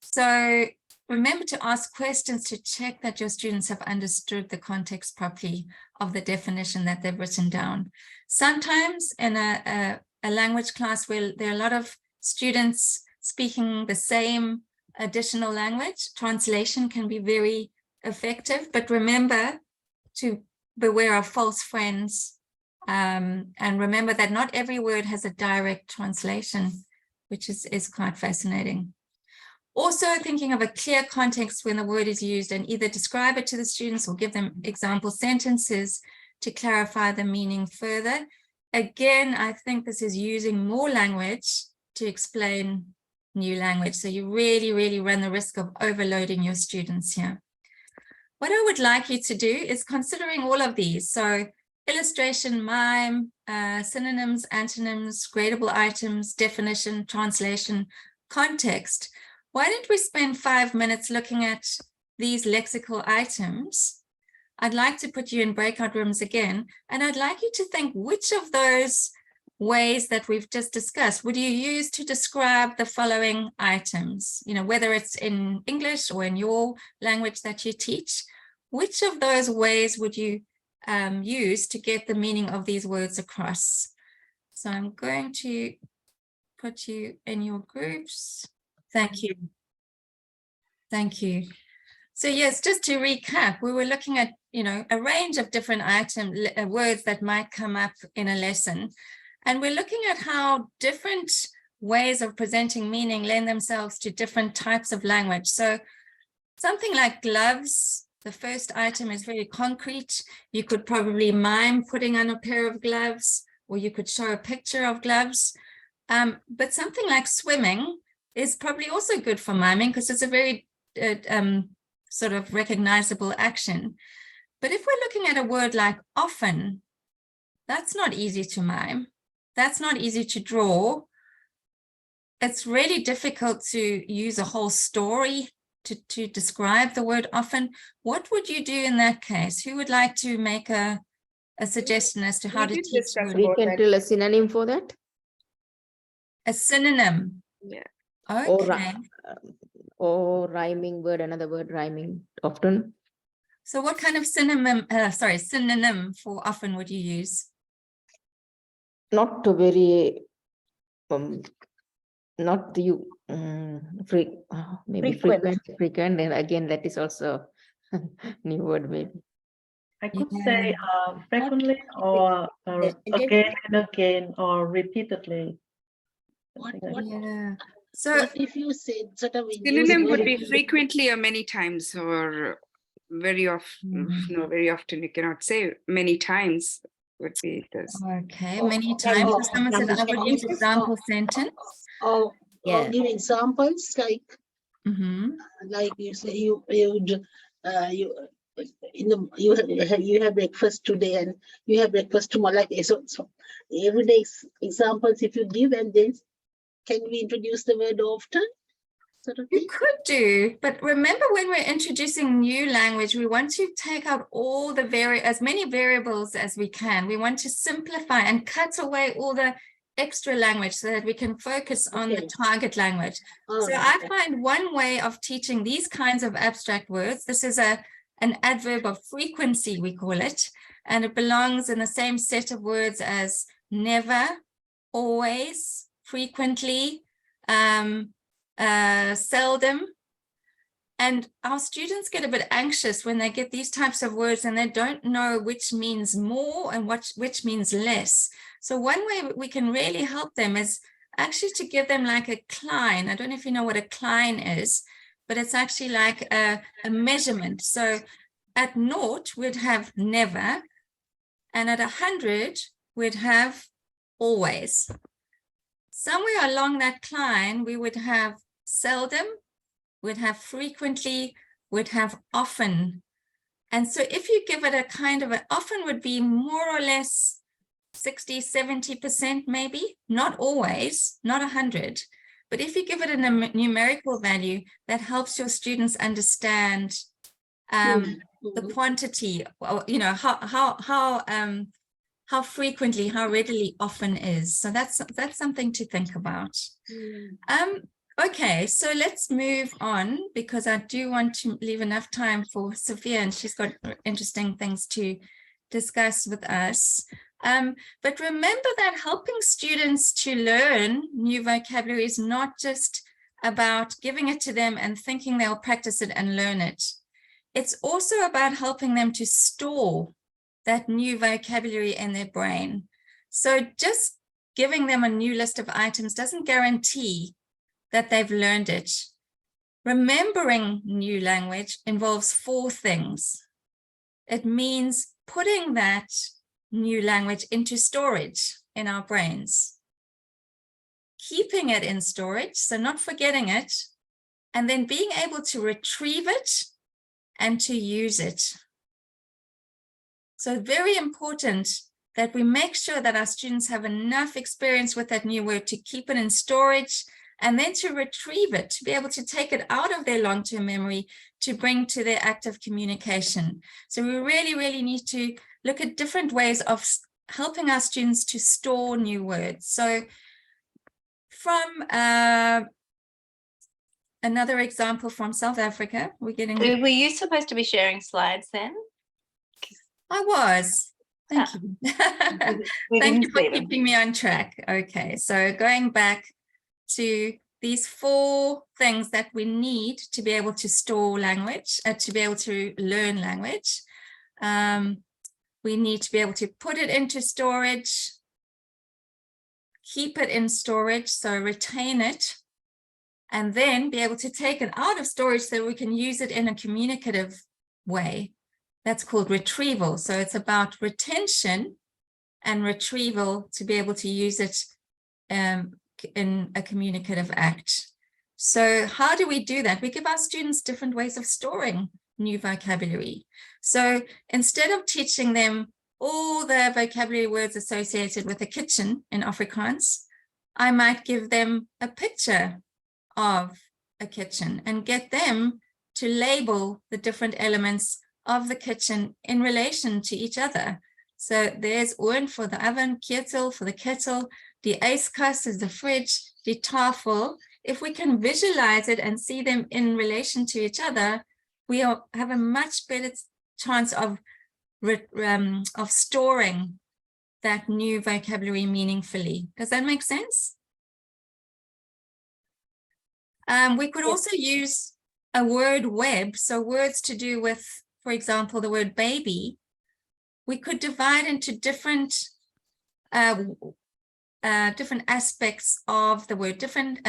So remember to ask questions to check that your students have understood the context properly of the definition that they've written down. Sometimes in a language class where there are a lot of students speaking the same additional language, translation can be very effective, but remember to beware of false friends, and remember that not every word has a direct translation, which is quite fascinating. Also thinking of a clear context when the word is used, and either describe it to the students or give them example sentences to clarify the meaning further. Again, I think this is using more language to explain new language. So you really, really run the risk of overloading your students here. What I would like you to do is considering all of these. So illustration, mime, synonyms, antonyms, gradable items, definition, translation, context. Why don't we spend 5 minutes looking at these lexical items? I'd like to put you in breakout rooms again, and I'd like you to think which of those ways that we've just discussed would you use to describe the following items, whether it's in English or in your language that you teach. Which of those ways would you use to get the meaning of these words across? So I'm going to put you in your groups. Thank you. Thank you. So yes, just to recap, we were looking at, a range of different words that might come up in a lesson. And we're looking at how different ways of presenting meaning lend themselves to different types of language. So something like gloves, the first item is very concrete. You could probably mime putting on a pair of gloves, or you could show a picture of gloves. But something like swimming is probably also good for miming, because it's a very sort of recognizable action. But if we're looking at a word like often, that's not easy to mime. That's not easy to draw. it's really difficult to use a whole story to describe the word often. What would you do in that case? Who would like to make a suggestion as to how to teach word? We can tell a synonym for that. A synonym. Yeah. Okay. Or rhyming word, another word rhyming often. So what kind of synonym for often would you use? Not to very, not you, maybe frequent, and again, that is also new word maybe. I could say frequently, or again and again, or repeatedly. Yeah. So what if you said sort of synonym would be frequently or many times, or very often. No, very often you cannot say. Many times would be this. Okay, many times. So someone said I would use example sentence. Or give examples like you say you have breakfast today and you have breakfast tomorrow, like so everyday examples if you give, and then can we introduce the word often? Sort of You could do, but remember when we're introducing new language, we want to take out all the as many variables as we can. We want to simplify and cut away all the extra language so that we can focus on the target language. So I find one way of teaching these kinds of abstract words, this is an adverb of frequency, we call it, and it belongs in the same set of words as never, always, frequently, seldom. And our students get a bit anxious when they get these types of words and they don't know which means more and which means less. So one way we can really help them is actually to give them like a cline. I don't know if you know what a cline is, but it's actually like a measurement. So at 0, we'd have never, and at 100, we'd have always. Somewhere along that cline, we would have seldom, we'd have frequently, we'd have often. And so if you give it a kind of often would be more or less 60, 70% maybe, not always, not 100. But if you give it a numerical value, that helps your students understand the quantity, you know, how frequently, how readily often is. So that's something to think about. Okay, so let's move on because I do want to leave enough time for Sophia, and she's got interesting things to discuss with us. But remember that helping students to learn new vocabulary is not just about giving it to them and thinking they'll practice it and learn it. It's also about helping them to store that new vocabulary in their brain. So just giving them a new list of items doesn't guarantee that they've learned it. Remembering new language involves 4 things. It means putting that new language into storage in our brains, keeping it in storage, so not forgetting it, and then being able to retrieve it and to use it. So very important that we make sure that our students have enough experience with that new word to keep it in storage and then to retrieve it, to be able to take it out of their long-term memory to bring to their active communication. So we really, really need to look at different ways of helping our students to store new words. So from another example from South Africa, we're getting... Were you supposed to be sharing slides then? I was. Thank you. Thank you for keeping me on track. Okay, so going back to these 4 things that we need to be able to store language, to be able to learn language. We need to be able to put it into storage, keep it in storage, so retain it, and then be able to take it out of storage so we can use it in a communicative way. That's called retrieval. So it's about retention and retrieval to be able to use it in a communicative act. So how do we do that? We give our students different ways of storing new vocabulary. So instead of teaching them all the vocabulary words associated with the kitchen in Afrikaans, I might give them a picture of a kitchen and get them to label the different elements of the kitchen in relation to each other. So there's oven for the oven, ketel for the kettle, the ijskast is the fridge, the tafel. If we can visualize it and see them in relation to each other, we have a much better chance of storing that new vocabulary meaningfully. Does that make sense? We could also use a word web, so words to do with, for example, the word baby. We could divide into different aspects of the word, different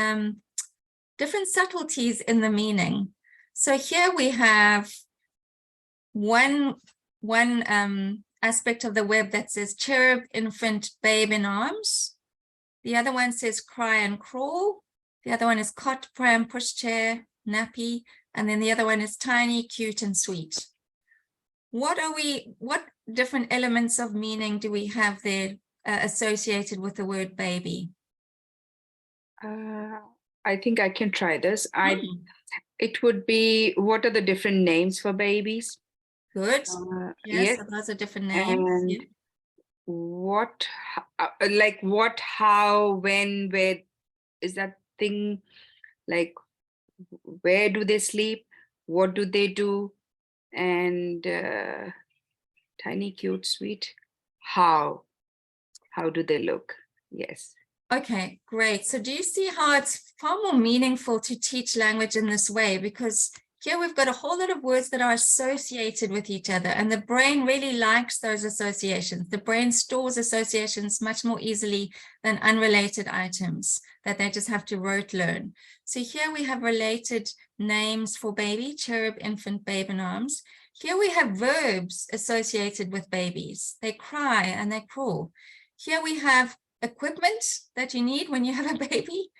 subtleties in the meaning. So here we have one aspect of the web that says cherub, infant, babe in arms. The other one says cry and crawl. The other one is cot, pram, pushchair, nappy. And then the other one is tiny, cute, and sweet. What different elements of meaning do we have there associated with the word baby? I think I can try this. It would be, what are the different names for babies? Good. Yes, so those are different names. And yeah. What, like what, how, when, where is that thing? Like, where do they sleep? What do they do? And tiny, cute, sweet. How do they look? Yes. Okay, great. So do you see how it's far more meaningful to teach language in this way? Because here we've got a whole lot of words that are associated with each other, and the brain really likes those associations. The brain stores associations much more easily than unrelated items that they just have to rote learn. So here we have related names for baby, cherub, infant, babe in arms. Here we have verbs associated with babies. They cry and they crawl. Here we have equipment that you need when you have a baby,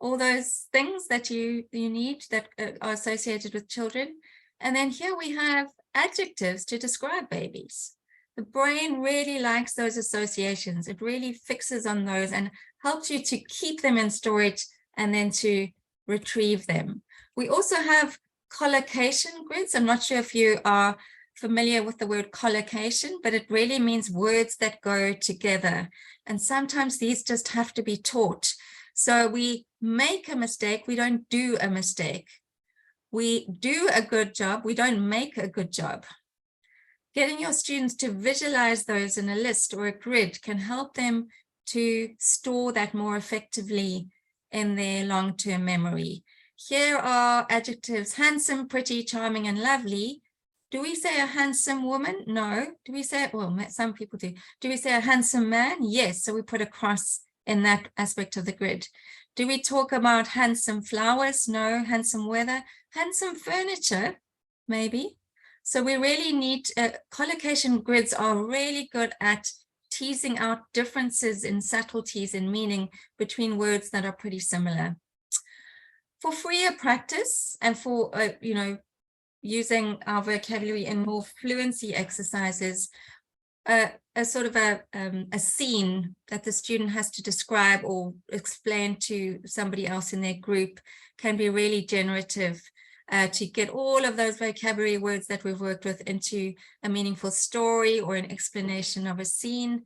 all those things that you need that are associated with children. And then here we have adjectives to describe babies. The brain really likes those associations. It really fixes on those and helps you to keep them in storage and then to retrieve them. We also have collocation grids. I'm not sure if you are familiar with the word collocation, but it really means words that go together. And sometimes these just have to be taught. So we make a mistake, we don't do a mistake. We do a good job, we don't make a good job. Getting your students to visualize those in a list or a grid can help them to store that more effectively in their long-term memory. Here are adjectives: handsome, pretty, charming, and lovely. Do we say a handsome woman? No. Do we say, well, some people do. Do we say a handsome man? Yes. So we put a cross in that aspect of the grid. Do we talk about handsome flowers? No. Handsome weather? Handsome furniture? Maybe. So we really need, collocation grids are really good at teasing out differences in subtleties in meaning between words that are pretty similar. For freer practice and for, using our vocabulary in more fluency exercises, a sort of a scene that the student has to describe or explain to somebody else in their group can be really generative to get all of those vocabulary words that we've worked with into a meaningful story or an explanation of a scene.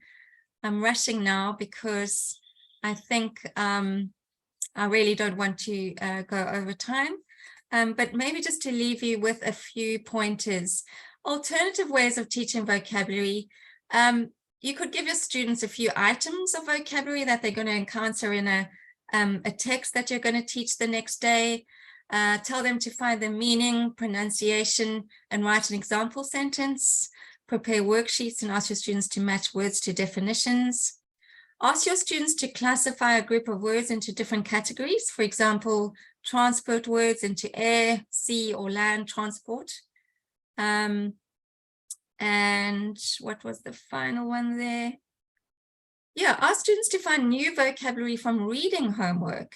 I'm rushing now because I think I really don't want to go over time. But maybe just to leave you with a few pointers. Alternative ways of teaching vocabulary. You could give your students a few items of vocabulary that they're going to encounter in a text that you're going to teach the next day. Tell them to find the meaning, pronunciation, and write an example sentence. Prepare worksheets and ask your students to match words to definitions. Ask your students to classify a group of words into different categories. For example, transport words into air, sea, or land transport. And what was the final one there? Yeah, ask students to find new vocabulary from reading homework,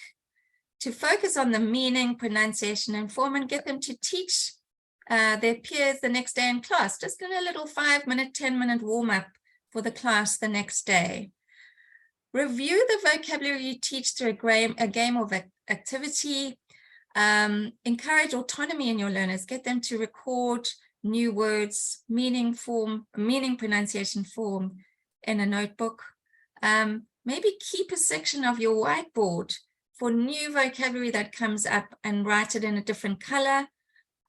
to focus on the meaning, pronunciation, and form, and get them to teach their peers the next day in class. Just in a little 5-minute, 10-minute warm-up for the class the next day. Review the vocabulary you teach through a game or activity. Encourage autonomy in your learners. Get them to record new words, meaning, pronunciation form in a notebook. Maybe keep a section of your whiteboard for new vocabulary that comes up and write it in a different color.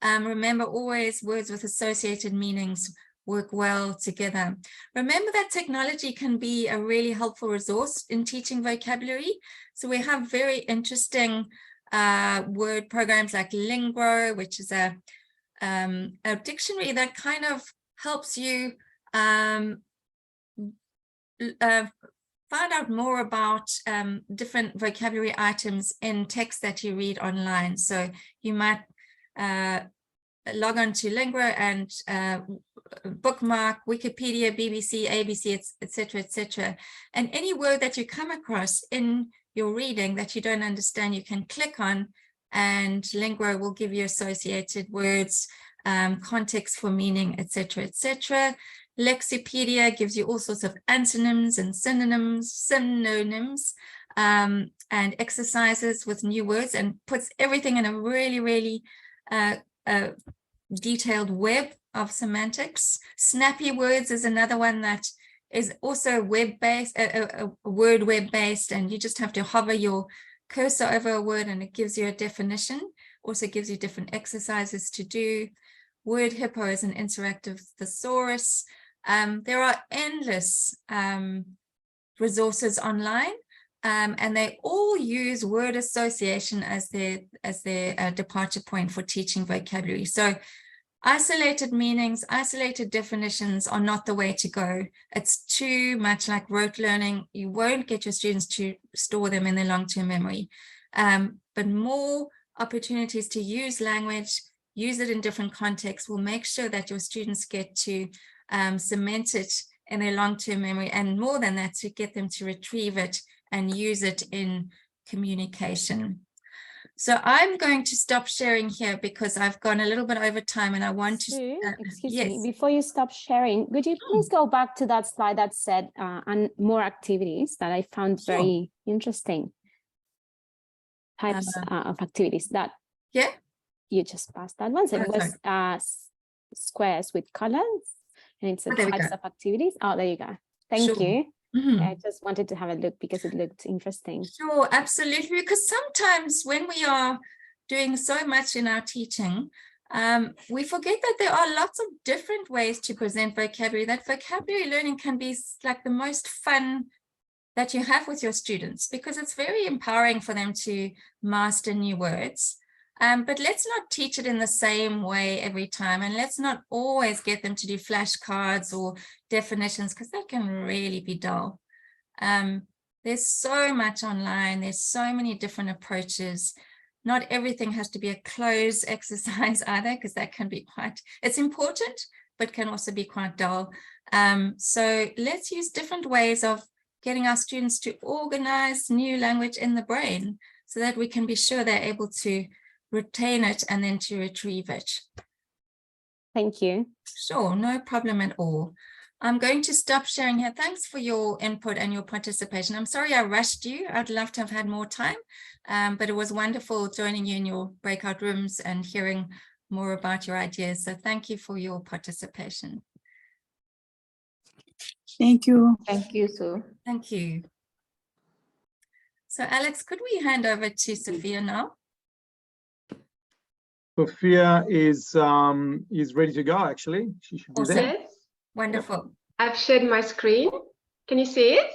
Remember, always words with associated meanings work well together. Remember that technology can be a really helpful resource in teaching vocabulary. So we have very interesting word programs like Lingro, which is a dictionary that kind of helps you find out more about different vocabulary items in text that you read online. So you might log on to Lingro and bookmark Wikipedia, BBC, ABC, etc., etc. And any word that you come across in your reading that you don't understand, you can click on, and Lingro will give you associated words, context for meaning, etc., etc. Lexipedia gives you all sorts of antonyms and synonyms, and exercises with new words, and puts everything in a really, really detailed web of semantics. Snappy Words is another one that is also web-based, a word web-based, and you just have to hover your cursor over a word and it gives you a definition. Also gives you different exercises to do. Word Hippo is an interactive thesaurus. There are endless resources online, and they all use word association as their departure point for teaching vocabulary. So isolated meanings, isolated definitions are not the way to go. It's too much like rote learning. You won't get your students to store them in their long-term memory. But more opportunities to use language, use it in different contexts, will make sure that your students get to cement it in their long-term memory, and more than that, to get them to retrieve it and use it in communication. So I'm going to stop sharing here because I've gone a little bit over time and I want to... excuse yes. me, before you stop sharing, could you please go back to that slide that said and more activities that I found very interesting? Types of activities that you just passed that one. So it was squares with colors, and it's the types of activities. Oh, there you go. Thank you. Yeah, I just wanted to have a look because it looked interesting. Sure, absolutely. Because sometimes when we are doing so much in our teaching, we forget that there are lots of different ways to present vocabulary. That vocabulary learning can be like the most fun that you have with your students, because it's very empowering for them to master new words. But let's not teach it in the same way every time, and let's not always get them to do flashcards or definitions, because that can really be dull. There's so much online, there's so many different approaches. Not everything has to be a closed exercise either, because that can be quite, it's important, but can also be quite dull. So let's use different ways of getting our students to organize new language in the brain, so that we can be sure they're able to retain it and then to retrieve it. Thank you. Sure, no problem at all. I'm going to stop sharing here. Thanks for your input and your participation. I'm sorry I rushed you. I'd love to have had more time, but it was wonderful joining you in your breakout rooms and hearing more about your ideas. So thank you for your participation. Thank you. Thank you, Sue. Thank you. So Alex, could we hand over to Sophia now? Sophia is ready to go, actually. She should be there. Yes. Wonderful. I've shared my screen. Can you see it?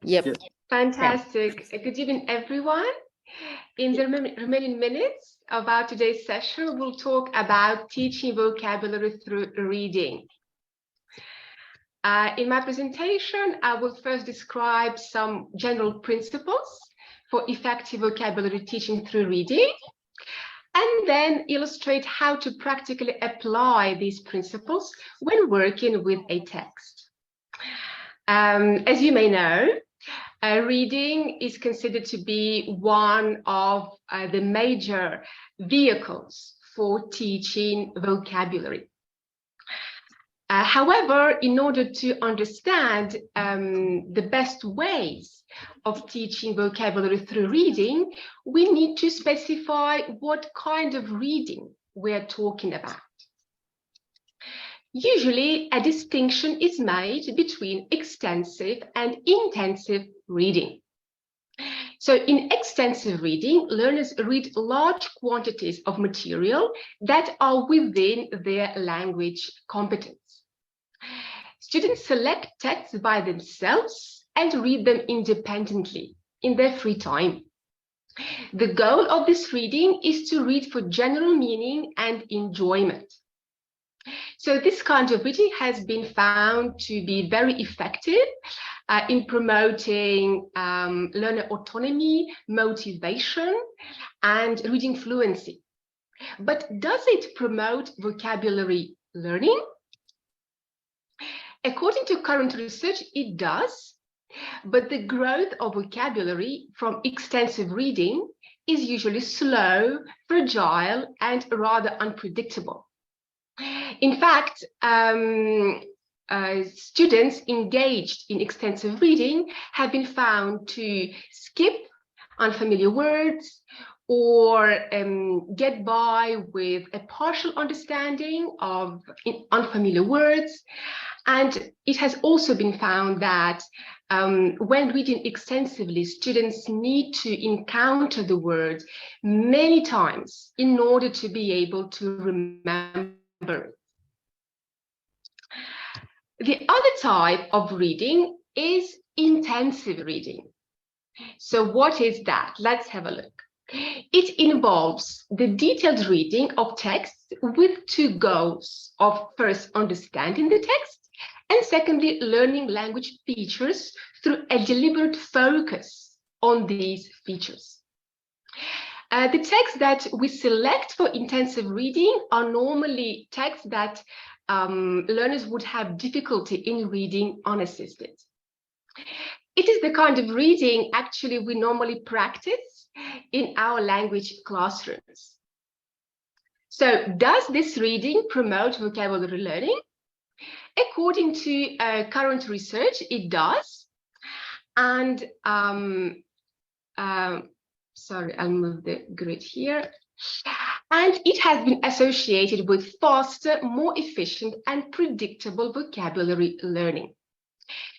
Yep. Yes. Fantastic. Good evening, everyone. In the remaining minutes of our today's session, we'll talk about teaching vocabulary through reading. In my presentation, I will first describe some general principles for effective vocabulary teaching through reading, and then illustrate how to practically apply these principles when working with a text. As you may know, reading is considered to be one of the major vehicles for teaching vocabulary. However, in order to understand the best ways of teaching vocabulary through reading, we need to specify what kind of reading we're talking about. Usually, a distinction is made between extensive and intensive reading. So in extensive reading, learners read large quantities of material that are within their language competence. Students select texts by themselves and read them independently in their free time. The goal of this reading is to read for general meaning and enjoyment. So this kind of reading has been found to be very effective in promoting learner autonomy, motivation, and reading fluency. But does it promote vocabulary learning? According to current research, it does, but the growth of vocabulary from extensive reading is usually slow, fragile, and rather unpredictable. In fact, students engaged in extensive reading have been found to skip unfamiliar words or get by with a partial understanding of unfamiliar words. And it has also been found that when reading extensively, students need to encounter the words many times in order to be able to remember. The other type of reading is intensive reading. So what is that? Let's have a look. It involves the detailed reading of text with two goals of first understanding the text and secondly learning language features through a deliberate focus on these features. The texts that we select for intensive reading are normally texts that learners would have difficulty in reading unassisted. It is the kind of reading actually we normally practice in our language classrooms. So does this reading promote vocabulary learning? According to current research, it does. And sorry, I'll move the grid here. And it has been associated with faster, more efficient, and predictable vocabulary learning.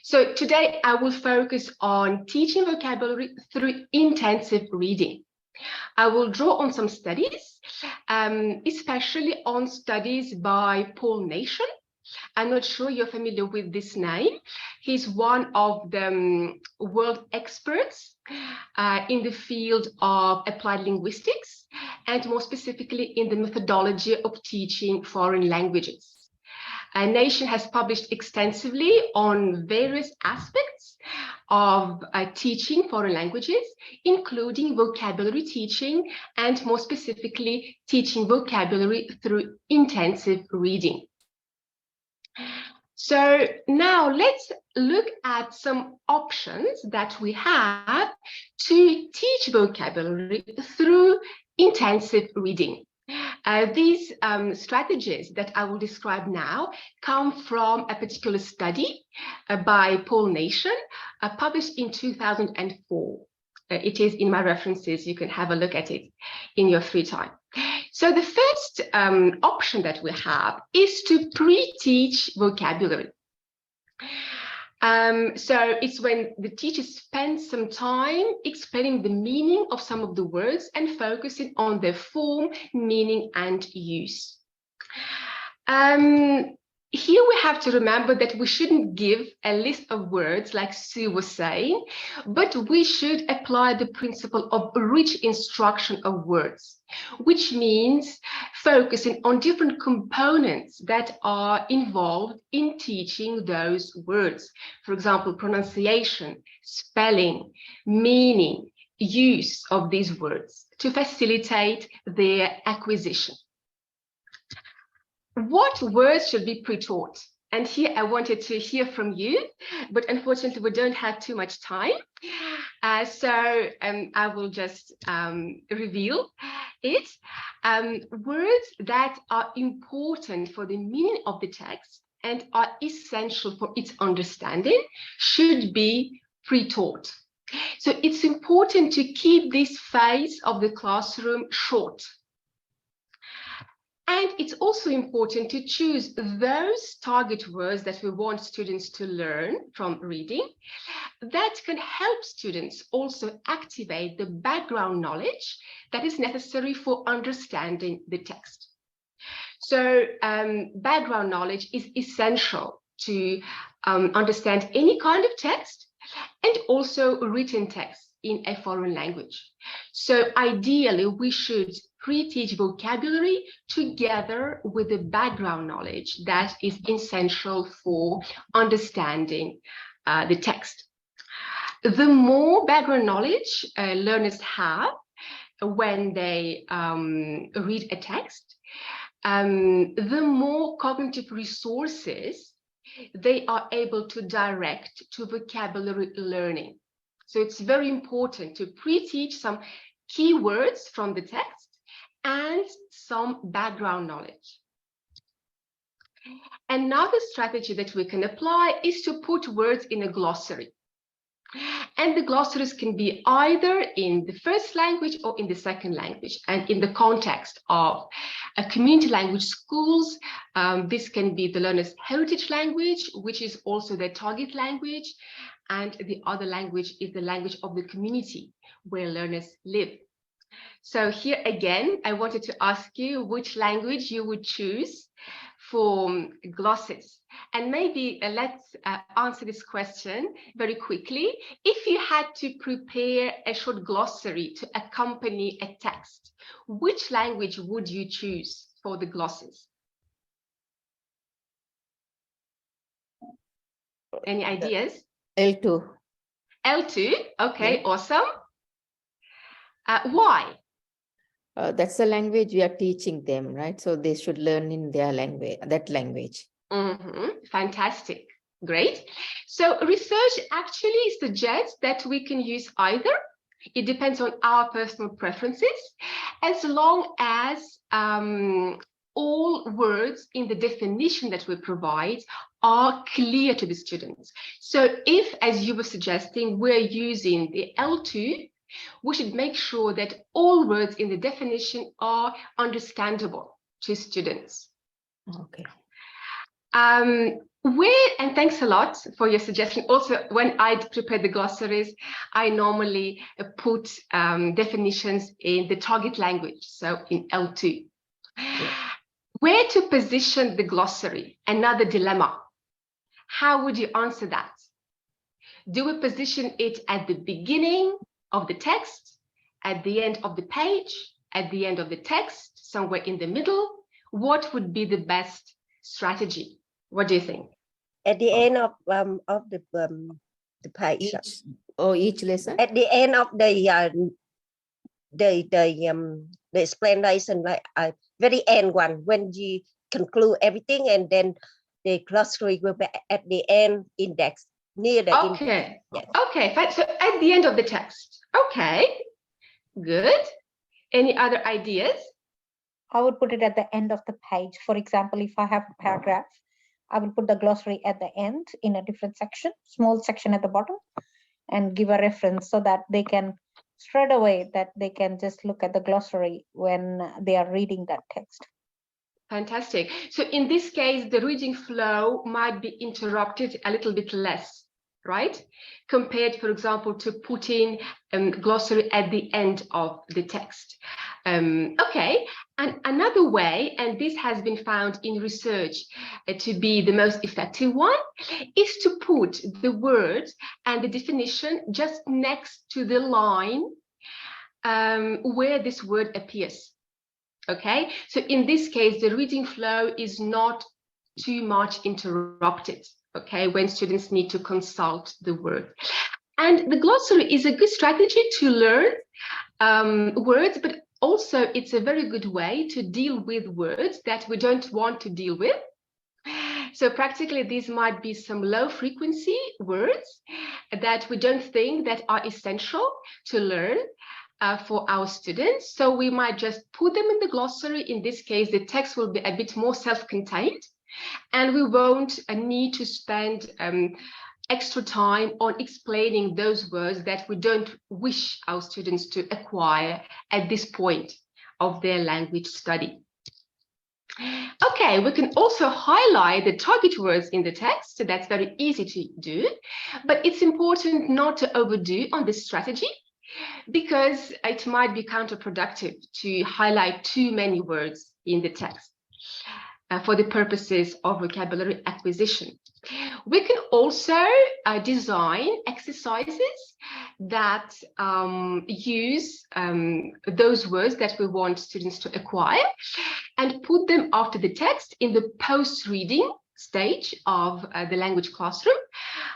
So today I will focus on teaching vocabulary through intensive reading. I will draw on some studies, especially on studies by Paul Nation. I'm not sure you're familiar with this name. He's one of the world experts in the field of applied linguistics, and more specifically in the methodology of teaching foreign languages. Nation has published extensively on various aspects of teaching foreign languages, including vocabulary teaching, and more specifically, teaching vocabulary through intensive reading. So now let's look at some options that we have to teach vocabulary through intensive reading. These strategies that I will describe now come from a particular study by Paul Nation, published in 2004. It is in my references. You can have a look at it in your free time. So the first option that we have is to pre-teach vocabulary. So it's when the teacher spends some time explaining the meaning of some of the words and focusing on their form, meaning, and use. Here we have to remember that we shouldn't give a list of words like Sue was saying, but we should apply the principle of rich instruction of words, which means focusing on different components that are involved in teaching those words. For example, pronunciation, spelling, meaning, use of these words to facilitate their acquisition. What words should be pre-taught? And here I wanted to hear from you, but unfortunately we don't have too much time. So I will just reveal it. Words that are important for the meaning of the text and are essential for its understanding should be pre-taught. So it's important to keep this phase of the classroom short. And it's also important to choose those target words that we want students to learn from reading that can help students also activate the background knowledge that is necessary for understanding the text. So background knowledge is essential to understand any kind of text and also written text in a foreign language. So ideally, we should pre-teach vocabulary together with the background knowledge that is essential for understanding the text. The more background knowledge learners have when they read a text, the more cognitive resources they are able to direct to vocabulary learning. So it's very important to pre-teach some keywords from the text and some background knowledge. Another strategy that we can apply is to put words in a glossary. And the glossaries can be either in the first language or in the second language. And in the context of a community language schools, this can be the learner's heritage language, which is also their target language. And the other language is the language of the community where learners live. So here again, I wanted to ask you which language you would choose for glosses. And maybe let's answer this question very quickly. If you had to prepare a short glossary to accompany a text, which language would you choose for the glosses? Any ideas? L2. L2, okay, Yeah. awesome. Why? That's the language we are teaching them, right? So they should learn in their language, that language. Fantastic, great. So research actually suggests that we can use either. It depends on our personal preferences, as long as all words in the definition that we provide are clear to the students. So if, as you were suggesting, we're using the L2, we should make sure that all words in the definition are understandable to students. Okay. And thanks a lot for your suggestion. Also, when I prepare the glossaries, I normally put definitions in the target language, so in L2. Yeah. Where to position the glossary? Another dilemma. How would you answer that? Do we position it at the beginning of the text, at the end of the page, at the end of the text, somewhere in the middle? What would be the best strategy? What do you think? At the end of the page. Each lesson? At the end of the explanation, like very end one, when you conclude everything, and then the glossary will be at the end index, near the index. Yes. Okay, so at the end of the text. Okay, good. Any other ideas? I would put it at the end of the page. For example, if I have a paragraph, I will put the glossary at the end in a different section, small section at the bottom, and give a reference so that they can straight away, that they can just look at the glossary when they are reading that text. Fantastic. So in this case, the reading flow might be interrupted a little bit less, right? Compared, for example, to putting glossary at the end of the text. Okay, and another way, and this has been found in research to be the most effective one, is to put the word and the definition just next to the line where this word appears. Okay, so in this case, the reading flow is not too much interrupted, okay, when students need to consult the word. And the glossary is a good strategy to learn words, but also it's a very good way to deal with words that we don't want to deal with. So practically, these might be some low frequency words that we don't think that are essential to learn for our students. So we might just put them in the glossary. In this case, the text will be a bit more self-contained. And we won't need to spend extra time on explaining those words that we don't wish our students to acquire at this point of their language study. Okay, we can also highlight the target words in the text, so that's very easy to do, but it's important not to overdo on this strategy because it might be counterproductive to highlight too many words in the text for the purposes of vocabulary acquisition. We can also design exercises that use those words that we want students to acquire and put them after the text in the post-reading stage of the language classroom.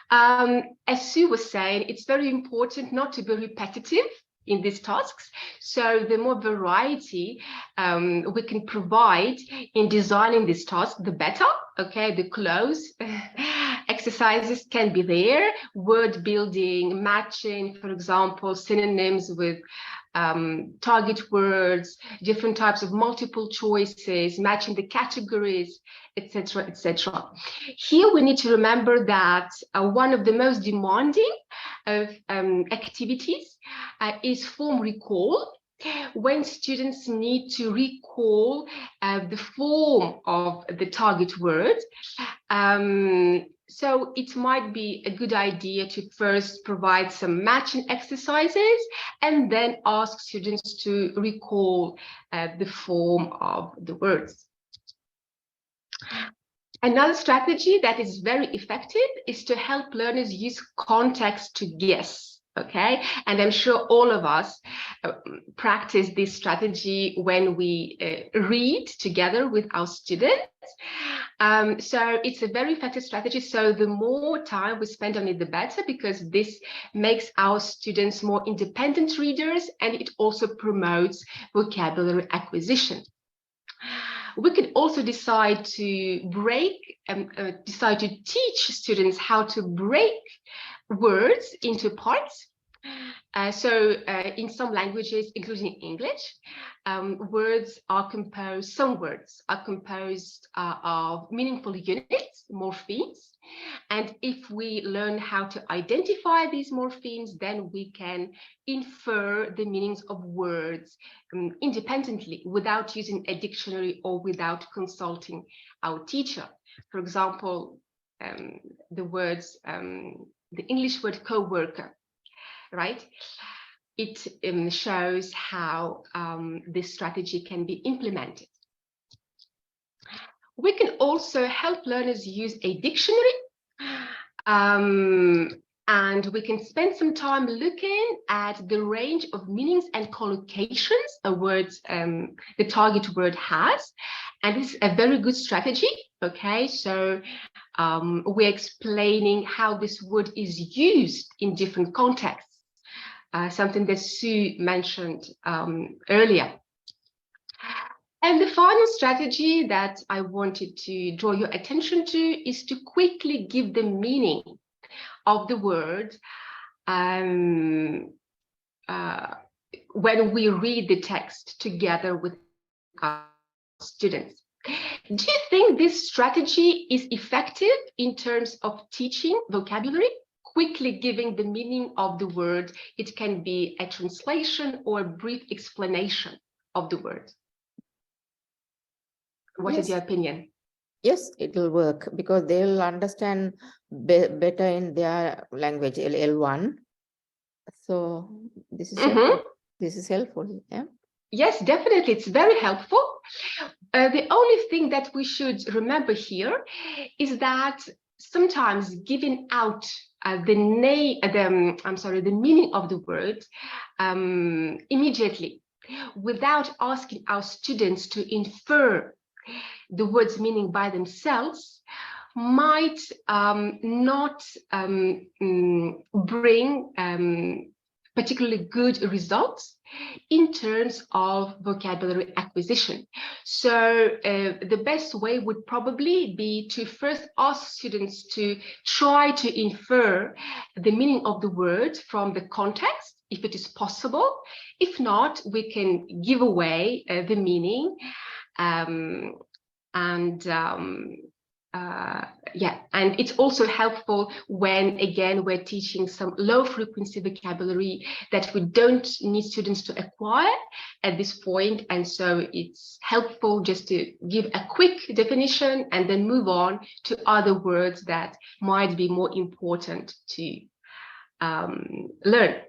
As Sue was saying, it's very important not to be repetitive in these tasks. So the more variety we can provide in designing this task, the better. Okay, the close exercises can be there, word building, matching, for example, synonyms with target words, different types of multiple choices, matching the categories, etc., etc. Here we need to remember that one of the most demanding of activities is form recall, when students need to recall the form of the target word. So it might be a good idea to first provide some matching exercises and then ask students to recall the form of the words. Another strategy that is very effective is to help learners use context to guess. Okay, and I'm sure all of us practice this strategy when we read together with our students. So it's a very effective strategy. So the more time we spend on it, the better, because this makes our students more independent readers, and it also promotes vocabulary acquisition. We could also decide to teach students how to break words into parts. So in some languages, including English, some words are composed of meaningful units, morphemes. And if we learn how to identify these morphemes, then we can infer the meanings of words independently without using a dictionary or without consulting our teacher. For example, the words, the English word co-worker, right? It shows how this strategy can be implemented. We can also help learners use a dictionary, and we can spend some time looking at the range of meanings and collocations a word, the target word has. And this is a very good strategy, okay? So we're explaining how this word is used in different contexts, something that Sue mentioned earlier. And the final strategy that I wanted to draw your attention to is to quickly give the meaning of the word when we read the text together with our students. Do you think this strategy is effective in terms of teaching vocabulary? Quickly giving the meaning of the word. It can be a translation or a brief explanation of the word. What is your opinion? Yes, it will work because they will understand better in their language, L1. So this is helpful. This is helpful. Yeah. Yes, definitely. It's very helpful. The only thing that we should remember here is that sometimes giving out the meaning of the word immediately, without asking our students to infer the word's meaning by themselves, might not bring particularly good results in terms of vocabulary acquisition. So the best way would probably be to first ask students to try to infer the meaning of the word from the context, if it is possible. If not, we can give away the meaning and yeah, and it's also helpful when, again, we're teaching some low frequency vocabulary that we don't need students to acquire at this point. And so it's helpful just to give a quick definition and then move on to other words that might be more important to learn.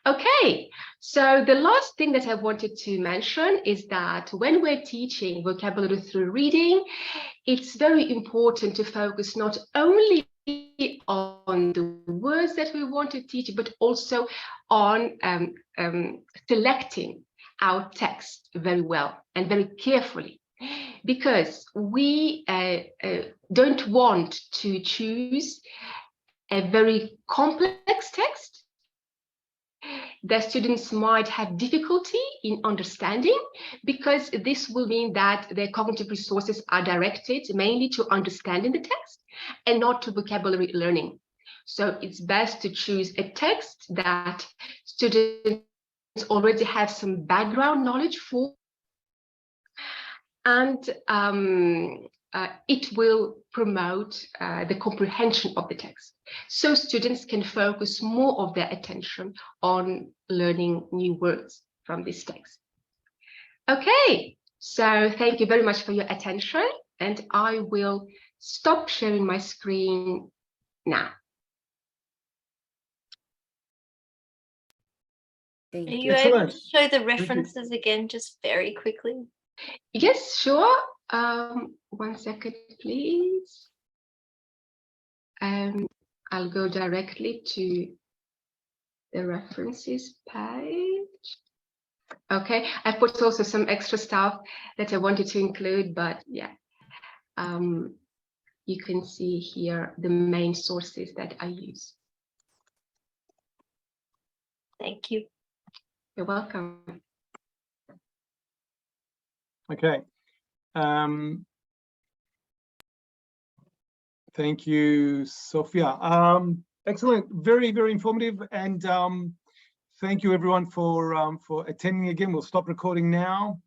Okay, so the last thing that I wanted to mention is that when we're teaching vocabulary through reading, it's very important to focus not only on the words that we want to teach, but also on selecting our text very well and very carefully, because we don't want to choose a very complex text that students might have difficulty in understanding, because this will mean that their cognitive resources are directed mainly to understanding the text and not to vocabulary learning. So it's best to choose a text that students already have some background knowledge for, and it will promote the comprehension of the text. So students can focus more of their attention on learning new words from this text. Okay, so thank you very much for your attention, and I will stop sharing my screen now. Are you able to show the references again, just very quickly? Yes, sure. 1 second, please. I'll go directly to the references page. Okay, I put also some extra stuff that I wanted to include, but yeah, you can see here the main sources that I use. Thank you. You're welcome. Okay. Thank you, Sophia. Excellent, very, very informative, and thank you everyone for attending again. We'll stop recording now.